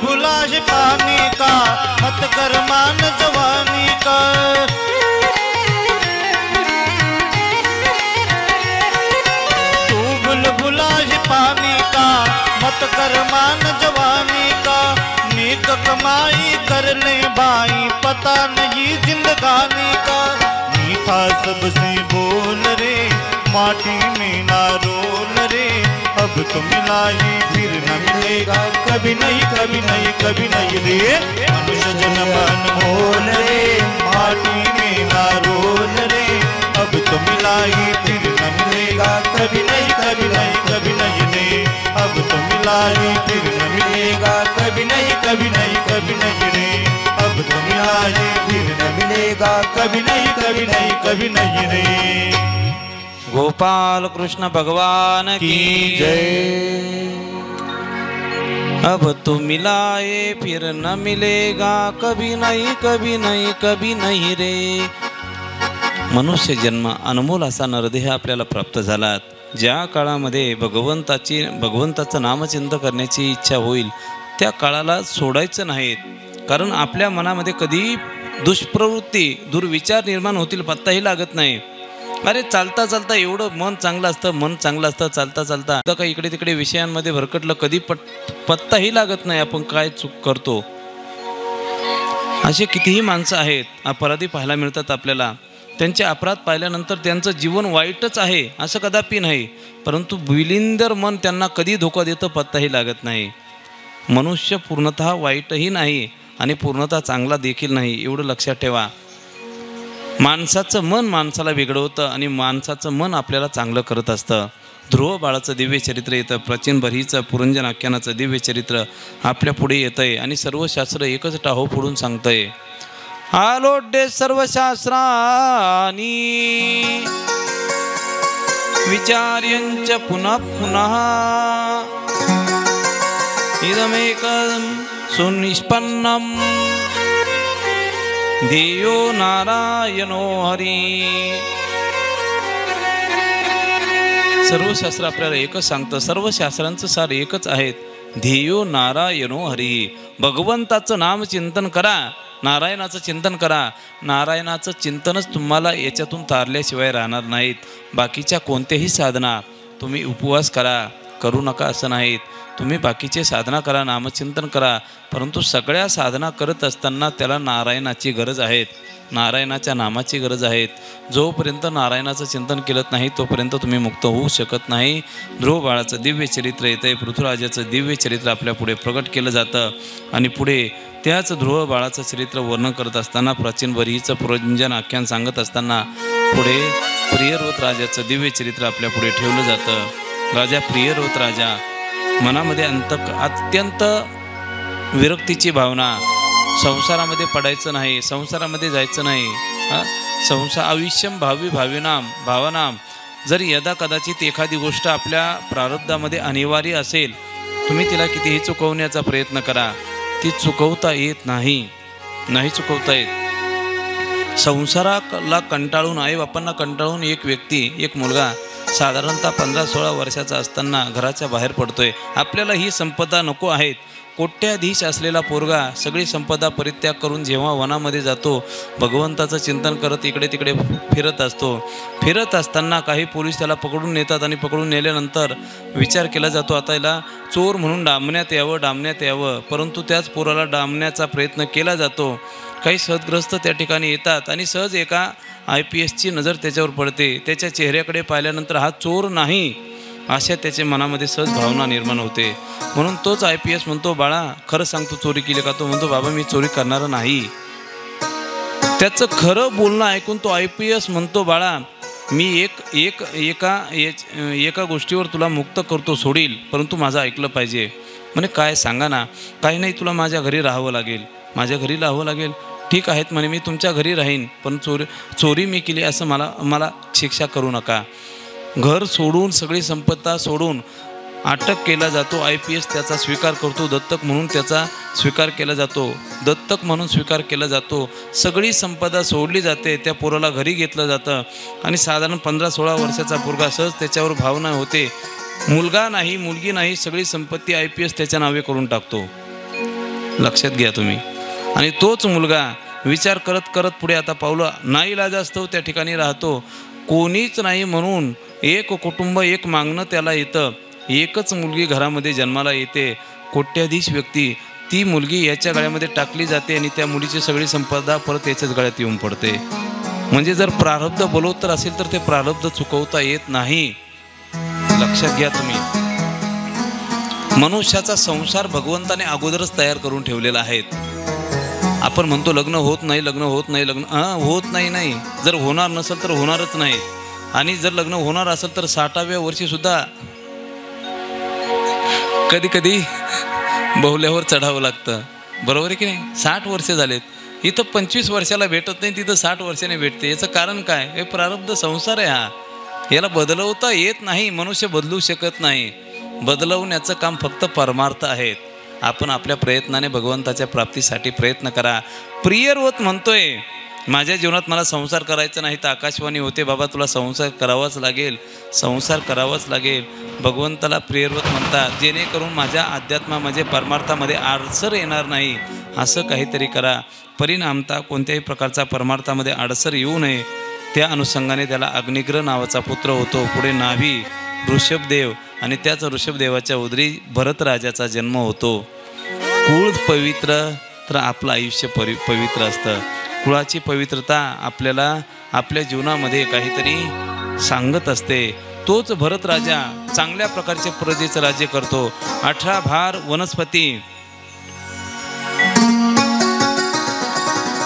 भुला है पानी का, मत कर मान जवानी का. तू भुला है पानी का, मत कर मान जवानी का. नेक कमाई कर ले भाई, पता नहीं जिंदगानी का. मीठा सबसे बोल रे, माटी में ना रोल रे, अब तो मिला ये फिर न मिलेगा, कभी नहीं कभी नहीं कभी नहीं रे. मनुष्य जन्म अनमोल रे, माटी में ना रोल रे, अब तो मिला ये फिर न मिलेगा, कभी नहीं कभी नहीं कभी नहीं रे. अब तो मिला ये फिर न मिलेगा, कभी नहीं कभी नहीं कभी नहीं रे. अब तो मिला ये फिर न मिलेगा, कभी नहीं कभी नहीं कभी नहीं रे. गोपाल कृष्ण भगवान की जय. अब तो मिला ये फिर न मिलेगा, कभी नहीं कभी नहीं कभी नहीं रे. मनुष्य जन्म अनमोल असा नरदेह आपल्याला प्राप्त झालात. ज्या काळामध्ये भगवंताचं नामचिंतन करण्याची इच्छा होईल त्या काळाला सोडायचं नाहीत. कारण आपल्या मनामध्ये कधी दुष्प्रवृत्ती दुर्विचार निर्माण होतील पत्ताही लागत नाही. अरे चालता चालता एवढं मन चांगलं असतं चालता चालता तर काही इकडे तिकडे विषयांमध्ये भरकटलं कधी पत्ताही लागत नाही आपण काय चूक करतो. असे कितीही माणसं आहेत अपराधी पाहायला मिळतात आपल्याला. त्यांचे अपराध पाहिल्यानंतर त्यांचं जीवन वाईटच आहे असं कदापि नाही, परंतु विलिंदर मन त्यांना कधी धोका देतं पत्ताही लागत नाही. मनुष्य पूर्णतः वाईटही नाही आणि पूर्णतः चांगला देखील नाही, एवढं लक्षात ठेवा. माणसाचं मन माणसाला बिघडवतं आणि माणसाचं मन आपल्याला चांगलं करत असतं. ध्रुव बाळाचं दिव्य चरित्र येतं, प्राचीन बरीचं पुरंजन आख्यानाचं दिव्य चरित्र आपल्या पुढे येतं आहे आणि सर्व शास्त्र एकच टाहो फोडून सांगतंय. आलोड्य सर्व शास्त्रानी विचार्यंच पुनः पुनः इदमेकं सुनिष्पन्नम ध्येयो नारायणो हरी. सर्व शास्त्र आपल्याला एकच सांगतं, सर्व शास्त्रांचं सार एकच आहेत. ध्येयो नारायणो हरी. भगवंताचं नाम चिंतन करा, नारायणाचं चिंतन करा. नारायणाचं चिंतनच तुम्हाला याच्यातून तारल्याशिवाय राहणार नाहीत. बाकीच्या कोणत्याही साधना तुम्ही उपवास करा, करू नका असं नाहीत. तुम्ही बाकीचे साधना करा, नामचिंतन करा, परंतु सगळ्या साधना करत असताना त्याला नारायणाची गरज आहे, नारायणाच्या नामाची गरज आहे. जोपर्यंत नारायणाचं चिंतन केलं नाही तोपर्यंत तुम्ही मुक्त होऊ शकत नाही. ध्रुव बाळाचं दिव्य चरित्र येतं आहे, पृथ्वीराजाचं दिव्य चरित्र आपल्या पुढे प्रकट केलं जातं आणि पुढे त्याच ध्रुव बाळाचं चरित्र वर्णन करत असताना प्राचीन बरीचं पुरंजन आख्यान सांगत असताना पुढे प्रियव्रत राजाचं दिव्य चरित्र आपल्या पुढे ठेवलं जातं. राजा प्रियव्रत राजा मनामध्ये अत्यंत विरक्तीची भावना, संसारामध्ये पडायचं नाही, संसारामध्ये जायचं नाही. आयुष्यम भावनाम. जर यदा कदाचित एखादी गोष्ट आपल्या प्रारब्धामध्ये अनिवार्य असेल, तुम्ही तिला कितीही चुकवण्याचा प्रयत्न करा, ती चुकवता येत नाही चुकवता येत. संसाराला कंटाळून, आईबापांना कंटाळून एक व्यक्ती, एक मुलगा साधारणतः 15-16 वर्षाचा असताना घराच्या बाहेर पडतोय. आपल्याला ही संपदा नको आहेत. कोट्याधीश असलेला पोरगा सगळी संपदा परित्याग करून जेव्हा वनामध्ये जातो, भगवंताचं चिंतन करत इकडे तिकडे फिरत असतो. फिरत असताना काही पोलीस त्याला पकडून नेतात आणि पकडून नेल्यानंतर विचार केला जातो आता याला चोर म्हणून डांबण्यात यावं. परंतु त्याच पोराला डांबण्याचा प्रयत्न केला जातो. काही सदग्रस्त त्या ठिकाणी येतात आणि सहज एका IPSची नजर त्याच्यावर पडते. त्याच्या चेहऱ्याकडे पाहिल्यानंतर हा चोर नाही अशा त्याच्या मनामध्ये सहज भावना निर्माण होते. म्हणून तोच IPS म्हणतो, बाळा खरं सांगतो चोरी केली का? तो म्हणतो, बाबा मी चोरी करणार नाही. त्याचं खरं बोलणं ऐकून तो IPS म्हणतो, बाळा मी एका गोष्टीवर तुला मुक्त करतो, सोडील, परंतु माझं ऐकलं पाहिजे. म्हणे काय सांगा ना? काही नाही, तुला माझ्या घरी राहावं लागेल. ठीक आहेत म्हणे, मी तुमच्या घरी राहीन, पण चोरी मी केली असं मला शिक्षा करू नका. घर सोडून, सगळी संपत्ता सोडून अटक केला जातो. IPS त्याचा स्वीकार करतो, दत्तक म्हणून स्वीकार केला जातो. सगळी संपदा सोडली जाते. त्या पोराला घरी घेतलं जातं आणि साधारण 15-16 वर्षाचा पोरगा सहज त्याच्यावर भावना होते. मुलगा नाही, मुलगी नाही, सगळी संपत्ती IPS त्याच्या नावे करून टाकतो. लक्षात घ्या तुम्ही. आणि तोच मुलगा विचार करत करत पुढे आता पावलं नाईलाजास्तव त्या ठिकाणी राहतो. कोणीच नाही म्हणून एक कुटुंब, एक मागणं त्याला येतं. एकच मुलगी घरामध्ये जन्माला येते. कोट्याधीश व्यक्ती, ती मुलगी याच्या गळ्यामध्ये टाकली जाते आणि त्या मुलीची सगळी संपदा परत याच्याच गळ्यात येऊन पडते. म्हणजे जर प्रारब्ध बलवत्तर असेल तर ते प्रारब्ध चुकवता येत नाही. लक्षात घ्या तुम्ही. मनुष्याचा संसार भगवंताने अगोदरच तयार करून ठेवलेला आहे. आपण म्हणतो लग्न होत नाही. होत नाही. जर होणार नसेल तर होणारच नाही. आणि जर लग्न होणार असेल तर 60व्या वर्षी सुद्धा कधी बहुल्यावर चढावं लागतं. बरोबर आहे की नाही? 60 वर्ष झालेत. इथं 25 वर्षाला भेटत नाही, तिथं 60 वर्षाने भेटते. याचं कारण काय? हे प्रारब्ध संसार आहे हा. याला बदलवता येत नाही. मनुष्य बदलू शकत नाही. बदलवण्याचं काम फक्त परमार्थ आहेत. आपण आपल्या प्रयत्नाने भगवंताच्या प्राप्तीसाठी प्रयत्न करा. प्रियव्रत म्हणतोय, माझ्या जीवनात मला संसार करायचा नाही तर आकाशवाणी होते, बाबा तुला संसार करावाच लागेल, संसार करावाच लागेल. भगवंताला प्रियव्रत म्हणतात, जेणेकरून माझ्या अध्यात्मामध्ये परमार्थामध्ये अडसर येणार नाही असं काहीतरी करा. परिणामता कोणत्याही प्रकारचा परमार्थामध्ये अडसर येऊ नये. त्या अनुषंगाने त्याला अग्निग्रह नावाचा पुत्र होतो. पुढे नाभी ऋषभदेव आणि त्याच ऋषभदेवाच्या उदरी भरत राजाचा जन्म होतो. कुळ पवित्र तर आपलं आयुष्य पवित्र असतं. कुळाची पवित्रता आपल्याला आपल्या जीवनामध्ये काहीतरी सांगत असते. तोच भरत राजा चांगल्या प्रकारचे प्रजेचं राज्य करतो. 18 भार वनस्पती,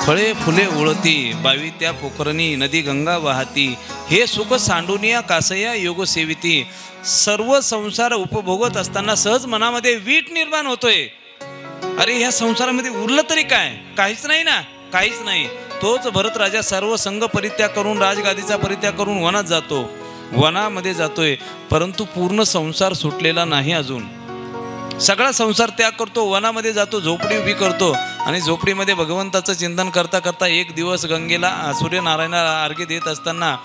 फळे फुले उळती, 22 त्या पोखरणी नदी गंगा वाहती, हे सुख सांडुनिया कासया योग सेविती. सर्व संसार उपभोगत असताना सहज मनामध्ये वीट निर्माण होतोय. अरे ह्या संसारामध्ये उरलं तरी काय? काहीच नाही ना, काहीच नाही. तोच भरत राजा सर्व संघ परित्याग करून, राजगादीचा परित्याग करून वनात जातो, वनामध्ये जातोय. परंतु पूर्ण संसार सुटलेला नाही अजून. सगळा संसार त्याग करतो, वनामध्ये जातो, झोपडी उभी करतो आणि झोपडीमध्ये भगवंताचं चिंतन करता करता एक दिवस गंगेला सूर्यनारायणाला अर्घ्य देत असताना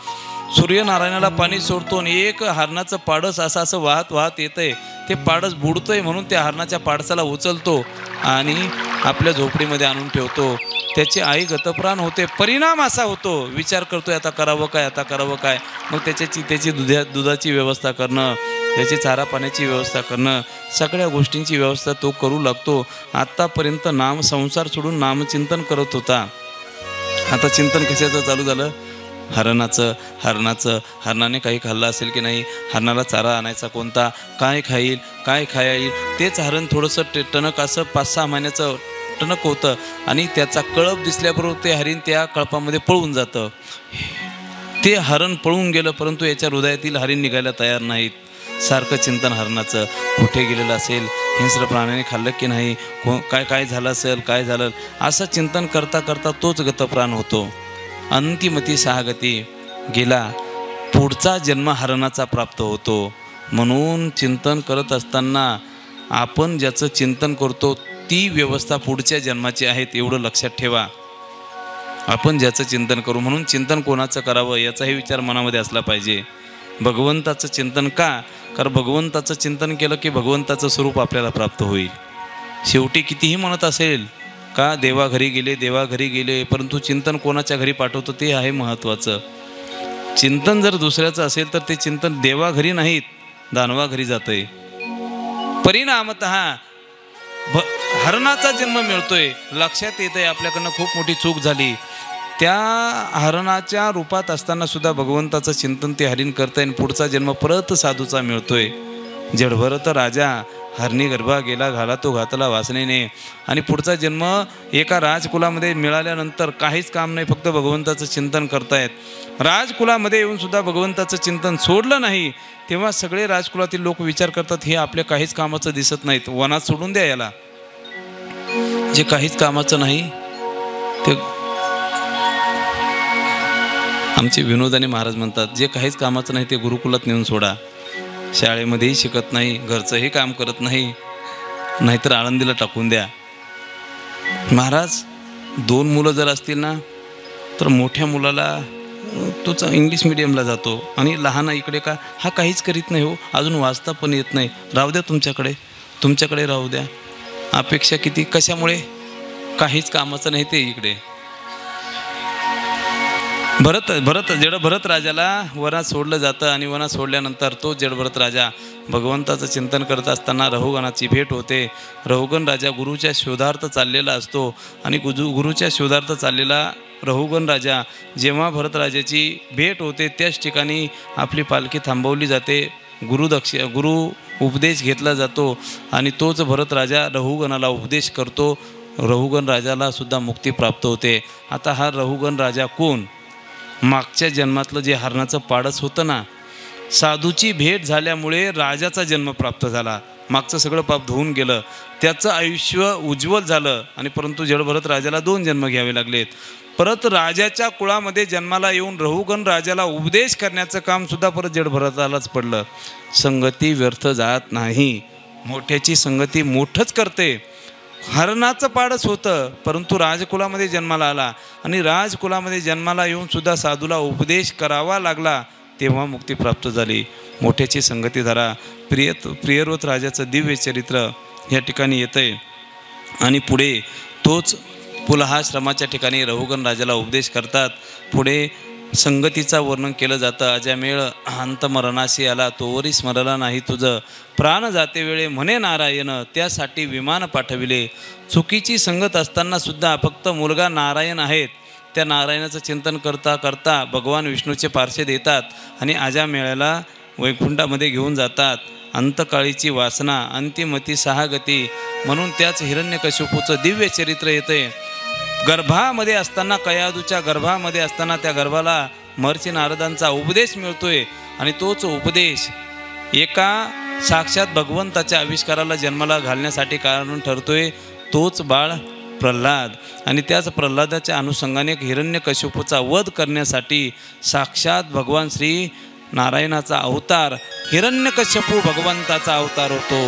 सूर्यनारायणाला पाणी सोडतो आणि एक हरणाचं पाडस असं वाहत वाहत येतंय. ते पाडस बुडतंय म्हणून त्या हरणाच्या पाडसाला उचलतो आणि आपल्या झोपडीमध्ये आणून ठेवतो. त्याची आई गतप्राण होते. परिणाम असा होतो, विचार करतोय आता करावं काय, आता करावं काय. मग त्याची दुधाची व्यवस्था करणं, त्याची चारा पाण्याची व्यवस्था करणं, सगळ्या गोष्टींची व्यवस्था तो करू लागतो. आत्तापर्यंत नाम संसार सोडून नामचिंतन करत होता. आता चिंतन कशाचं चालू झालं? हरणाचं. हरणाने काही खाल्लं असेल की नाही, हरणाला चारा आणायचा कोणता, काय खाईल, काय खाईल. तेच हरण थोडंसं टणक असं 5-6 महिन्याचं टणक होतं आणि त्याचा कळप दिसल्याबरोबर ते हरिण त्या कळपामध्ये पळून जातं. ते हरण पळून गेलं, परंतु याच्या हृदयातील हरिण निघायला तयार नाहीत. सारखं चिंतन हरणाचं, कुठे गेलेलं असेल, हिंस्र प्राण्याने खाल्लं की नाही, काय झालं असेल, काय झालं, असं चिंतन करता करता तोच गतप्राण होतो. अंतिमती 6 गती गेला. पुढचा जन्म हरणाचा प्राप्त होतो. म्हणून चिंतन करत असताना आपण ज्याचं चिंतन करतो ती व्यवस्था पुढच्या जन्माची आहेत, एवढं लक्षात ठेवा. आपण ज्याचं चिंतन करू, म्हणून चिंतन कोणाचं करावं याचाही विचार मनामध्ये असला पाहिजे. भगवंताचं चिंतन का? कारण भगवंताचं चिंतन केलं की भगवंताचं स्वरूप आपल्याला प्राप्त होईल. शेवटी कितीही म्हणत असेल का देवाघरी गेले, परंतु चिंतन कोणाच्या घरी पाठवतो ते आहे महत्त्वाचं. चिंतन जर दुसऱ्याचं असेल तर ते चिंतन देवाघरी नाहीत, दानवाघरी जातंय. परिणामतः हरणाचा जन्म मिळतोय. लक्षात येतंय आपल्याकडनं खूप मोठी चूक झाली. त्या हरणाच्या रूपात असताना सुद्धा भगवंताचं चिंतन ते हरिण करतंय आणि पुढचा जन्म परत साधूचा मिळतोय. जडभरत राजा हरणी गर्भा गेला, घाला तो घातला वासनेने. आणि पुढचा जन्म एका राजकुलामध्ये मिळाल्यानंतर काहीच काम नाही, फक्त भगवंताचं चिंतन करतायत. राजकुलामध्ये येऊन सुद्धा भगवंताचं चिंतन सोडलं नाही, तेव्हा सगळे राजकुलातील लोक विचार करतात हे आपल्या काहीच कामाचं दिसत नाहीत, वनात सोडून द्या याला. जे काहीच कामाचं नाही ते आमचे विनोदाने महाराज म्हणतात, जे काहीच कामाचं नाही ते गुरुकुलात नेऊन सोडा. शाळेमध्येही शिकत नाही, घरचंही काम करत नाही, नाहीतर आळंदीला टाकून द्या. महाराज 2 मुलं जर असतील ना तर मोठ्या मुलाला तोच इंग्लिश मिडियमला जातो आणि लहान इकडे का हा काहीच करीत नाही, हो अजून वाचता पण येत नाही, राहू द्या तुमच्याकडे राहू द्या. अपेक्षा किती, कशामुळे? काहीच कामाचं नाही ते इकडे. जडभरत राजाला वनात सोडलं जातं आणि वनात सोडल्यानंतर तो जडभरत राजा भगवंताचं चिंतन करत असताना रहुगणाची भेट होते. रहुगण राजा गुरुच्या शोधार्थ चाललेला असतो आणि गुरुच्या शोधार्थ चाललेला रहुगण राजा जेव्हा भरत राजाची भेट होते त्याच ठिकाणी आपली पालखी थांबवली जाते. गुरु उपदेश घेतला जातो आणि तोच भरत राजा रहुगणाला उपदेश करतो. रहुगण राजाला सुद्धा मुक्ती प्राप्त होते. आता हा रहुगण राजा कोण? मागच्या जन्मातलं जे हरणाचं पाडस होतं ना, साधूची भेट झाल्यामुळे राजाचा जन्म प्राप्त झाला. मागचं सगळं पाप धुवून गेलं, त्याचं आयुष्य उज्ज्वल झालं. आणि परंतु जडभरत राजाला 2 जन्म घ्यावे लागलेत. परत राजाच्या कुळामध्ये जन्माला येऊन रहुगण राजाला उपदेश करण्याचं काम सुद्धा परत जडभरतालाच पडलं. संगती व्यर्थ जात नाही. मोठ्याची संगती मोठंच करते. हरणाचं पाडच होतं, परंतु राजकुलामध्ये जन्माला आला आणि राजकुलामध्ये जन्माला येऊन सुद्धा साधूला उपदेश करावा लागला, तेव्हा मुक्ती प्राप्त झाली. मोठ्याची संगती धरा. प्रियव्रत राजाचं दिव्य चरित्र या ठिकाणी येतं आहे. आणि पुढे तोच पुलहाश्रमाच्या ठिकाणी रघुगण राजाला उपदेश करतात. पुढे संगतीचा वर्णन केलं जातं. अजामेळ अंतमरणाशी आला, तोवरी स्मरला नाही तुझं, प्राण जाते वेळे म्हणे नारायण, त्यासाठी विमान पाठविले. चुकीची संगत असताना सुद्धा फक्त मुलगा नारायण आहेत, त्या नारायणाचं चिंतन करता करता भगवान विष्णूचे पार्श्वद येतात आणि अजामेळ्याला वैकुंठामध्ये घेऊन जातात. अंतकाळीची वासना, अंतिमती सहागती म्हणून त्याच हिरण्यकशिपूचं दिव्य चरित्र येते. गर्भामध्ये असताना, कयादूच्या गर्भामध्ये असताना त्या गर्भाला महर्षी नारदांचा उपदेश मिळतोय आणि तोच उपदेश एका साक्षात भगवंताच्या आविष्काराला जन्माला घालण्यासाठी कारण ठरतोय. तोच बाळ प्रल्हाद आणि त्याच प्रल्हादाच्या अनुषंगाने हिरण्यकशिपूचा वध करण्यासाठी साक्षात भगवान श्री नारायणाचा अवतार हिरण्यकशिपू भगवंताचा अवतार होतो.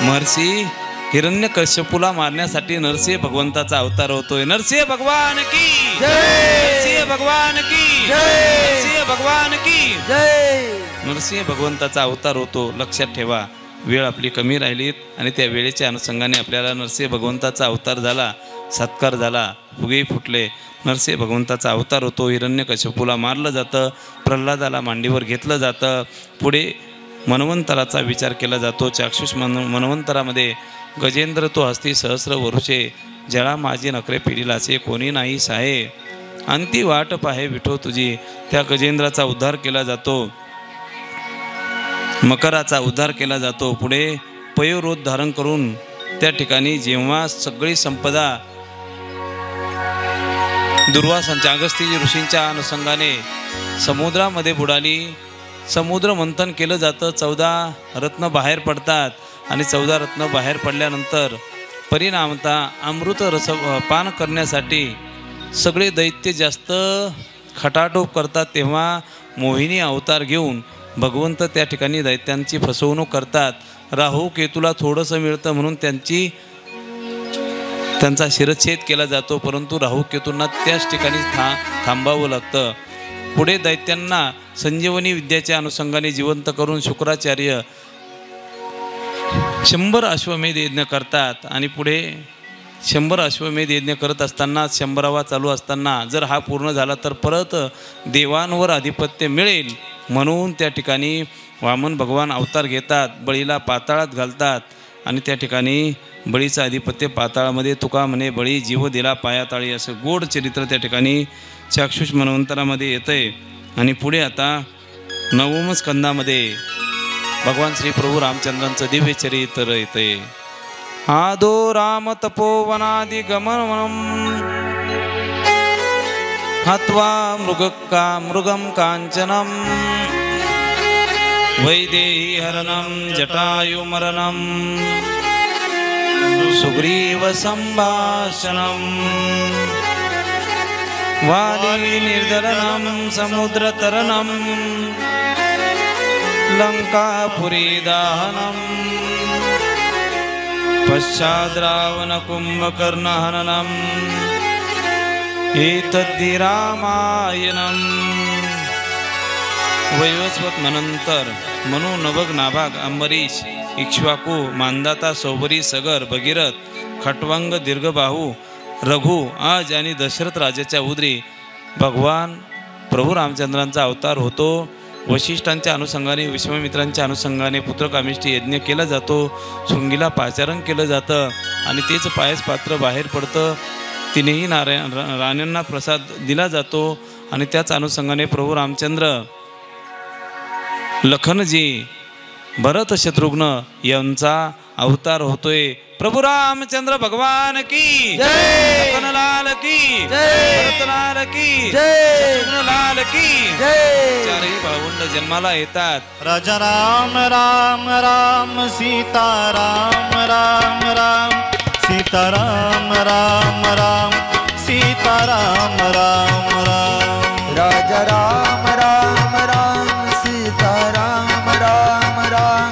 महर्षी हिरण्यकश्यपूला मारण्यासाठी नरसिंह भगवंताचा अवतार होतोय. नरसिंह भगवान की जय, नरसिंह भगवान की जय, नरसिंह भगवान की जय. नरसिंह भगवंताचा अवतार होतो. लक्षात ठेवा, वेळ आपली कमी राहिलीत आणि त्या वेळेच्या अनुषंगाने आपल्याला नरसिंह भगवंताचा अवतार झाला, सत्कार झाला, फुगे फुटले. नरसिंह भगवंताचा अवतार होतो. हिरण्यकश्यपूला मारलं जातं, प्रल्हादाला मांडीवर घेतलं जातं. पुढे मन्वंतराचा विचार केला जातो. चाक्षुष मन्वंतरामध्ये गजेंद्र तो हस्ती सहस्र वरुषे, जळा माझी नखरे पिढीला असे कोणी नाही साहे, अंती वाट पाहे विठो तुझी. त्या गजेंद्राचा उद्धार केला जातो, मकराचा उद्धार केला जातो. पुढे पयोरोध धारण करून त्या ठिकाणी जेव्हा सगळी संपदा दुर्वासांच्या अगस्त्य ऋषींच्या अनुषंगाने समुद्रामध्ये बुडाली, समुद्र मंथन केलं जातं, 14 रत्न बाहेर पडतात आणि 14 रत्न बाहेर पडल्यानंतर परिणामतः अमृत रस पान करण्यासाठी सगळे दैत्य जास्त खटाटोप करतात. तेव्हा मोहिनी अवतार घेऊन भगवंत त्या ठिकाणी दैत्यांची फसवणूक करतात. राहू केतूला थोडंसं मिळतं म्हणून त्यांचा शिरच्छेद केला जातो, परंतु राहू केतूंना त्याच ठिकाणी थांबावं लागतं. पुढे दैत्यांना संजीवनी विद्याच्या अनुषंगाने जिवंत करून शुक्राचार्य 100 अश्वमेध यज्ञ करतात आणि पुढे 100 अश्वमेध यज्ञ करत असताना 100वा चालू असताना जर हा पूर्ण झाला तर परत देवांवर अधिपत्य मिळेल म्हणून त्या ठिकाणी वामन भगवान अवतार घेतात, बळीला पाताळात घालतात आणि त्या ठिकाणी बळीचं अधिपत्य पाताळामध्ये. तुका म्हणे बळी जीव दिला पायाताळी, असं गोड चरित्र त्या ठिकाणी चाक्षुष मन्वंतरामध्ये येतं आहे. आणि पुढे आता 9व्या स्कंदामध्ये भगवान श्री प्रभू रामचंद्रांचं दिव्य चरित्र येते. आदो राम तपोवनादि गमनम हत्वा मृगम कांचनम वैदेही हरणम जटायुमरणम सुग्रीव संभाषणम वाली निर्दलनम समुद्रतरणम लंकापुरी दाहनम पश्चाद् रावण कुंभकर्ण हननम एतद्धि रामायणम. वैवस्वत मनंतर मनु नभग नाभाग अंबरीश इक्ष्वाकू मांदाता सौबरी सगर भगीरथ खटवांग दीर्घबाहू रघु आज आणि दशरथ राजाच्या उदरी भगवान प्रभू रामचंद्रांचा अवतार होतो. वशिष्ठांच्या अनुषंगाने विश्वामित्रांच्या अनुषंगाने पुत्रकामेष्टी यज्ञ केला जातो, शृंगीला पाचारण केलं जातं आणि तेच पायस पात्र बाहेर पडतं. तिनेही राण्यांना प्रसाद दिला जातो आणि त्याच अनुषंगाने प्रभू रामचंद्र लखनजी भरत शत्रुघ्न यांचा अवतार होतोय. प्रभू रामचंद्र भगवान की जय, लखनलाल की जय, भरतलाल की जय, शत्रुघ्नलाल की जय. चारही भावंड जन्माला येतात. राजा राम राम राम सीता राम राम राम सीता राम राम राम सीता राम राम राम. राजा राम राम राम सीता राम राम राम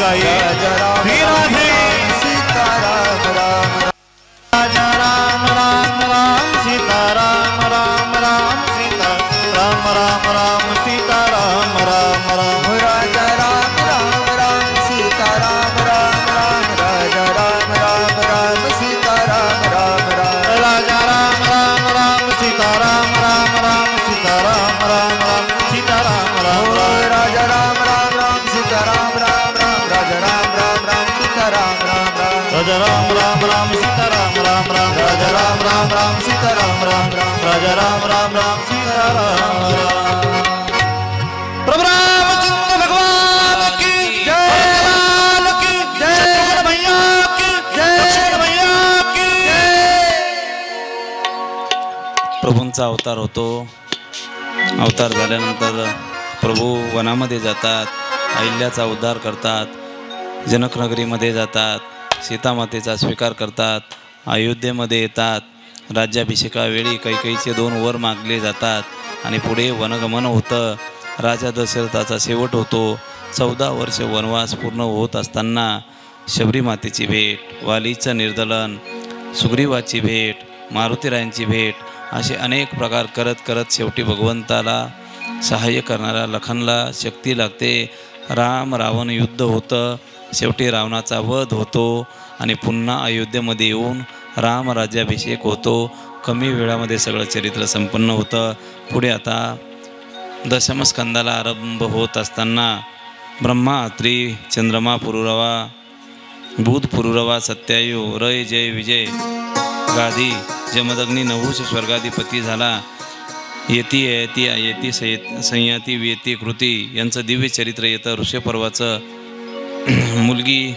गाई राजा राम श्री राम राधे राम सीता राम राम राजा राम राम राम सीता राम राम राम सीता राम राम राम सीता राम राम राम राजा राम राम राम सीता राम राम राम राजा राम राम राम सीता राम राम राम राजा राम राम राम सीता राम राम राम सीता राम राम राम सीता राम राम राम राजा राम राम राम सीता राम राम राम राजा राम राम राम सीता राम राम राम राजा राम राम राम सीता राम राम राम राजा राम राम राम सीता राम राम राम राजा राम राम राम सीता राम राम प्रभु रामचंद्र भगवान की जय। भगवान की जय। शत्रुघ्न भैया की जय। लक्ष्मण भैया की प्रभूंचा अवतार होतो. अवतार झाल्यानंतर प्रभू वनामध्ये जातात, अहिल्याचा उद्धार करतात, जनकनगरीमध्ये जातात, सीतामातेचा स्वीकार करतात, अयोध्येमध्ये येतात. राज्याभिषेकावेळी कैकेयीचे 2 वर मागले जातात आणि पुढे वनगमन होतं. राजा दशरथाचा शेवट होतो. 14 वर्ष वनवास पूर्ण होत असताना शबरी मातेची भेट, वालीचं निर्दलन, सुग्रीवाची भेट, मारुतीरायांची भेट, असे अनेक प्रकार करत करत शेवटी भगवंताला सहाय्य करणाऱ्या लखनला शक्ती लागते. राम रावण युद्ध होतं. शेवटी रावणाचा वध होतो आणि पुन्हा अयोध्येमध्ये येऊन राम राज्याभिषेक होतो. कमी वेळामध्ये सगळं चरित्र संपन्न होतं. पुढे आता दशमस्कंदाला आरंभ होत असताना ब्रह्मा अत्री, चंद्रमा पुरुरवा, बुध पुरुरवा, सत्यायू, रय, जय, विजय, गादी, जमदग्नी, नहुष स्वर्गाधिपती झाला. येती यती येती संयती व्यती कृती यांचं दिव्य चरित्र येतं. ऋषपर्वाचं मुलगी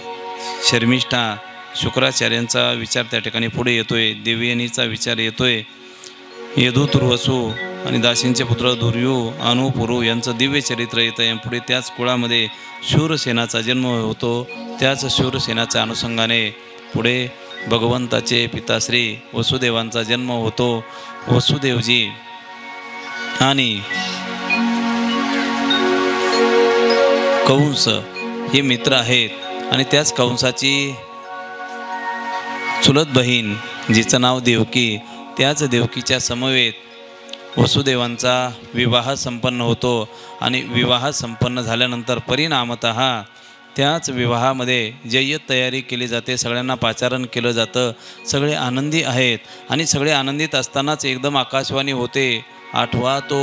शर्मिष्ठा, शुक्राचार्यांचा विचार त्या ठिकाणी पुढे येतोय. देवयानीचा विचार येतोय. यदू, तुर्वसू आणि दासींचे पुत्र दुर्यू, अनुपुरु यांचं दिव्य चरित्र येतं. या पुढे त्याच कुळामध्ये शूरसेनाचा जन्म होतो. त्याच शूरसेनाच्या अनुषंगाने पुढे भगवंताचे पिताश्री वसुदेवांचा जन्म होतो. वसुदेवजी आणि कंस हे मित्र आहेत आणि त्याच कंसाची चुलत बहीण जिचं नाव देवकी, त्याच देवकीच्या समवेत वसुदेवांचा विवाह संपन्न होतो आणि विवाह संपन्न झाल्यानंतर परिणामतः त्याच विवाहामध्ये जय्यत तयारी केली जाते. सगळ्यांना पाचारण केलं जातं. सगळे आनंदी आहेत आणि सगळे आनंदित असतानाच एकदम आकाशवाणी होते. 8वा तो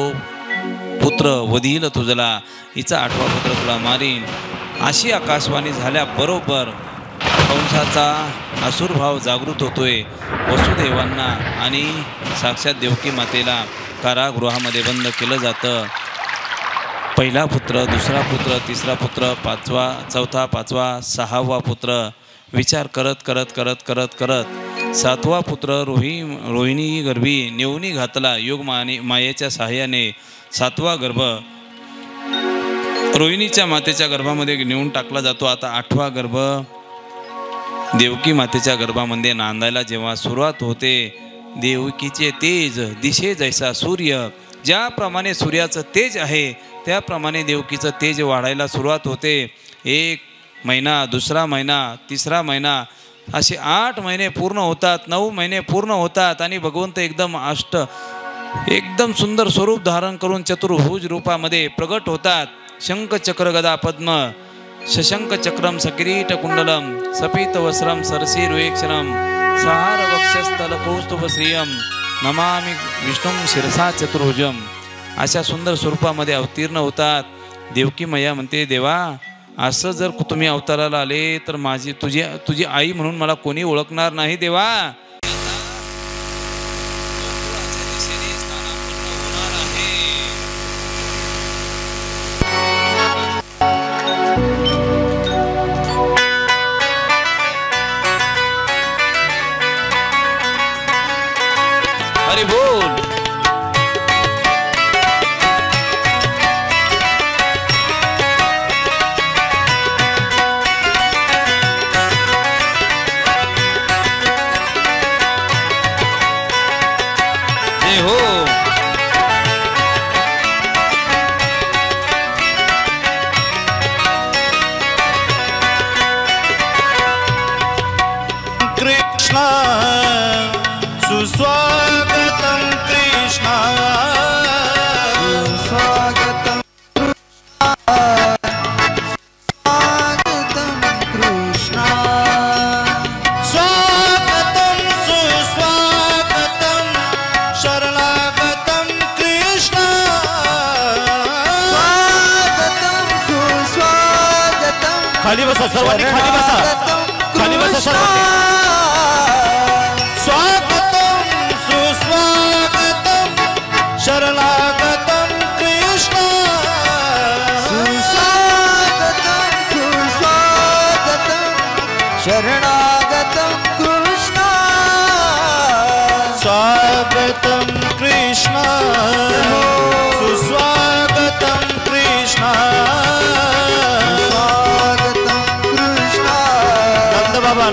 पुत्र वधील तुझला, हिचा 8वा पुत्र तुला मारीन, अशी आकाशवाणी झाल्याबरोबर कंसाचा असुरभाव जागृत होतोय. वसुदेवांना आणि साक्षात देवकी मातेला कारागृहामध्ये बंद केलं जातं. पहिला पुत्र, दुसरा पुत्र, तिसरा पुत्र, 5वा, 4था, 5वा, 6वा पुत्र, विचार करत करत करत करत करत 7वा पुत्र रोहिणी गर्भी नेवणी घातला. योग मायेच्या सहाय्याने 7वा गर्भ रोहिणीच्या मातेच्या गर्भामध्ये नेऊन टाकला जातो. आता 8वा गर्भ देवकी मातेच्या गर्भामध्ये नांदायला जेव्हा सुरुवात होते, देवकीचे तेज दिशे जैसा सूर्य, ज्याप्रमाणे सूर्याचं तेज आहे त्याप्रमाणे देवकीचं तेज वाढायला सुरुवात होते. 1 महिना, दुसरा महिना, तिसरा महिना, असे 8 महिने पूर्ण होतात, 9 महिने पूर्ण होतात आणि भगवंत एकदम सुंदर स्वरूप धारण करून चतुर्भुज रूपामध्ये प्रगट होतात. शंख चक्र गदा पद्म शशंक चक्रम सकिरीट कुंडलम सपीत वस्त्रम सरसीरुक्षरम सहार वक्षस्थल कौस्तुभ श्रियम नमामि विष्णुं शिरसा चतुर्भुजम, अशा सुंदर स्वरूपामध्ये अवतीर्ण होतात. देवकी मैया म्हणते, देवा असं जर तुम्ही अवताराला आले तर तुझी आई म्हणून मला कोणी ओळखणार नाही देवा. हरी बोल. खाली बसा सर्वांनी खाली बसा खाली बसा सर्वांनी स्वागतम सुस्वागतम शरणागतम कृष्ण सुस्वागतम सुस्वागतम शरणागतम कृष्ण स्वागतम कृष्ण सुस्वागतम कृष्ण स्वागतम कृष्ण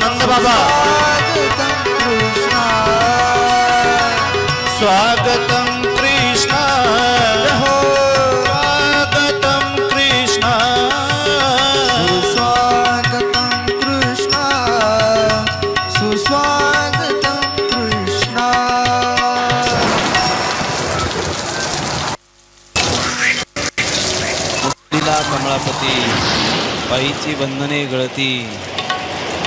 नंद बाबा स्वागतम कृष्ण स्वागतम कृष्ण स्वागतम कृष्ण सुस्वागतम कृष्ण सुस्वागतम कृष्ण मुक्तीला कमळापती पायीची बंधने गळती.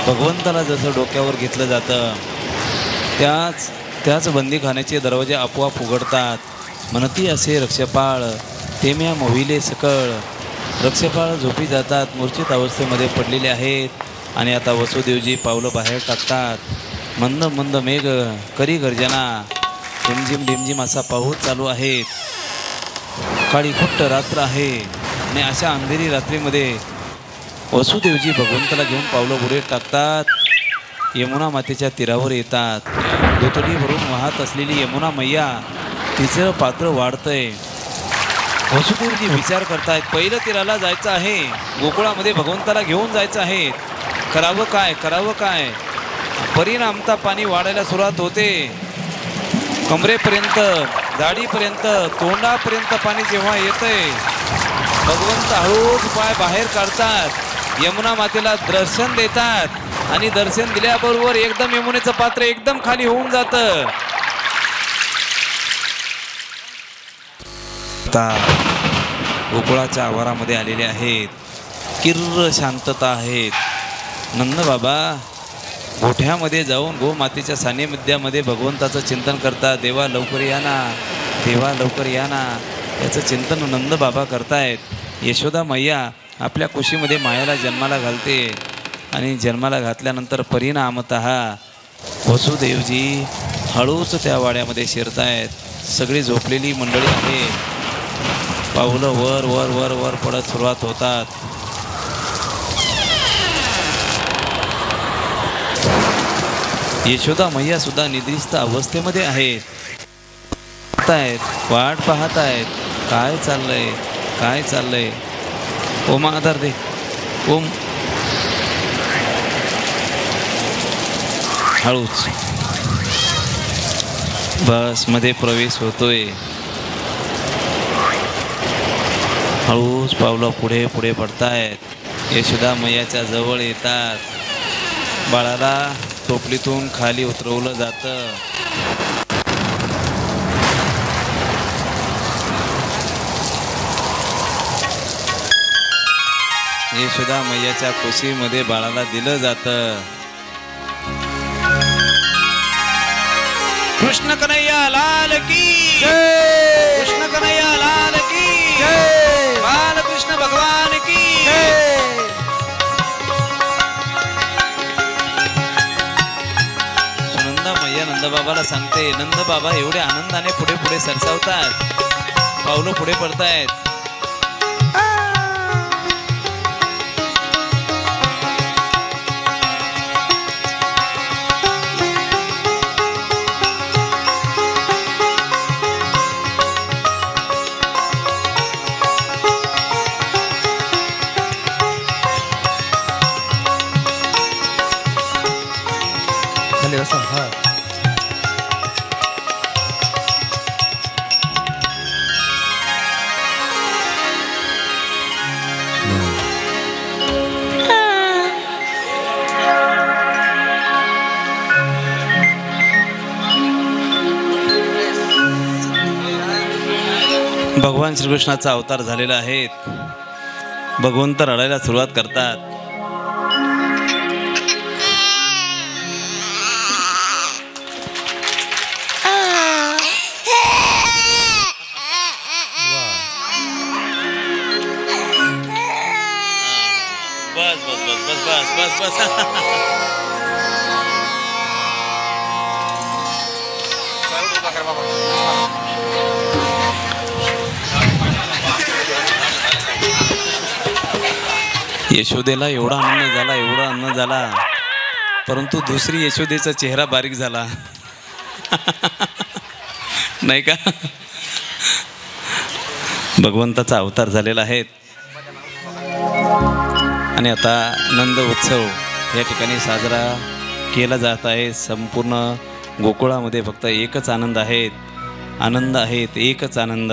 भगवंताला जसं डोक्यावर घेतलं जातं त्याच बंदीखान्याचे दरवाजे आपोआप उघडतात. म्हणती असे रक्षपाळ तेम्या मोहिले सकळ. रक्षपाळ झोपी जातात, मूर्छित अवस्थेमध्ये पडलेले आहेत. आणि आता वसुदेवजी पावलं बाहेर टाकतात. मंद मंद मेघ करी गर्जना, ढिमझिम ढिमझिम असा पाऊस चालू आहे. काळी खुट्ट रात्र आहे आणि अशा अंधेरी रात्रीमध्ये वसुदेवजी भगवंताला घेऊन पावलं पुढे टाकतात. यमुना मातेच्या तीरावर येतात. दुतडी भरून वाहत असलेली यमुना मैया तिचं पात्र वाढतंय. वसुदेवजी विचार करतायत, पहिलं तीराला जायचं आहे, गोकुळामध्ये भगवंताला घेऊन जायचं आहे. करावं काय करावं काय. परिणामता पाणी वाढायला सुरुवात होते. कमरेपर्यंत दाढीपर्यंत तोंडापर्यंत पाणी जेव्हा येतंय, भगवंत हळूच पाय बाहेर काढतात. यमुना मातेला दर्शन देतात आणि दर्शन दिल्याबरोबर एकदम यमुनेचं पात्र एकदम खाली होऊन जातं. आता गोकुळाच्या आवारामध्ये आलेले आहेत. किर्र शांतता आहेत. नंद बाबा गोठ्यामध्ये जाऊन गोमातेच्या सान्निध्यामध्ये भगवंताचं चिंतन करतात. देवा लवकर या ना, देवा लवकर या ना, याचं चिंतन नंद बाबा करतायत. यशोदा मैया आपल्या कुशीमध्ये मायाला जन्माला घालते आणि जन्माला घातल्यानंतर परिणामतः वसुदेवजी हळूच त्या वाड्यामध्ये शिरतायत. सगळी झोपलेली मंडळी आहे. पावलं वर वर वर वर पडत सुरुवात होतात. यशोदा मैया सुद्धा निद्रिस्त अवस्थेमध्ये आहेत. वाट पाहतायत. काय चाललंय काय चाललंय. ओम आधार दे. ओम हळूच बस मध्ये प्रवेश होतोय. हळूच पावलं पुढे पुढे पडतायत. यशोदा मैयाच्या जवळ येतात. बाळाला टोपलीतून खाली उतरवलं जातं. यशोदा मैयाच्या कुशीमध्ये बाळाला दिलं जातं. कृष्ण कन्हैया लाल की जय. कृष्ण कन्हैया लाल की जय. बालकृष्ण भगवान की जय. सुनंदा मैया नंदबाबाला सांगते. नंदबाबा एवढे आनंदाने पुढे पुढे सरसावतात. पावलं पुढे पडतायत. खाली बसा. हा भगवान श्रीकृष्णाचा अवतार झालेला आहे. भगवंत रडायला सुरुवात करतात. बस बस बस बस बस बस बस यशोदेला एवढा आनंद झाला परंतु दुसरी यशोदेचा चेहरा बारीक झाला नाही का. भगवंताचा अवतार झालेला आहे आणि आता नंद उत्सव या ठिकाणी साजरा केला जात आहे. संपूर्ण गोकुळामध्ये फक्त एकच आनंद आहेत, एकच आनंद.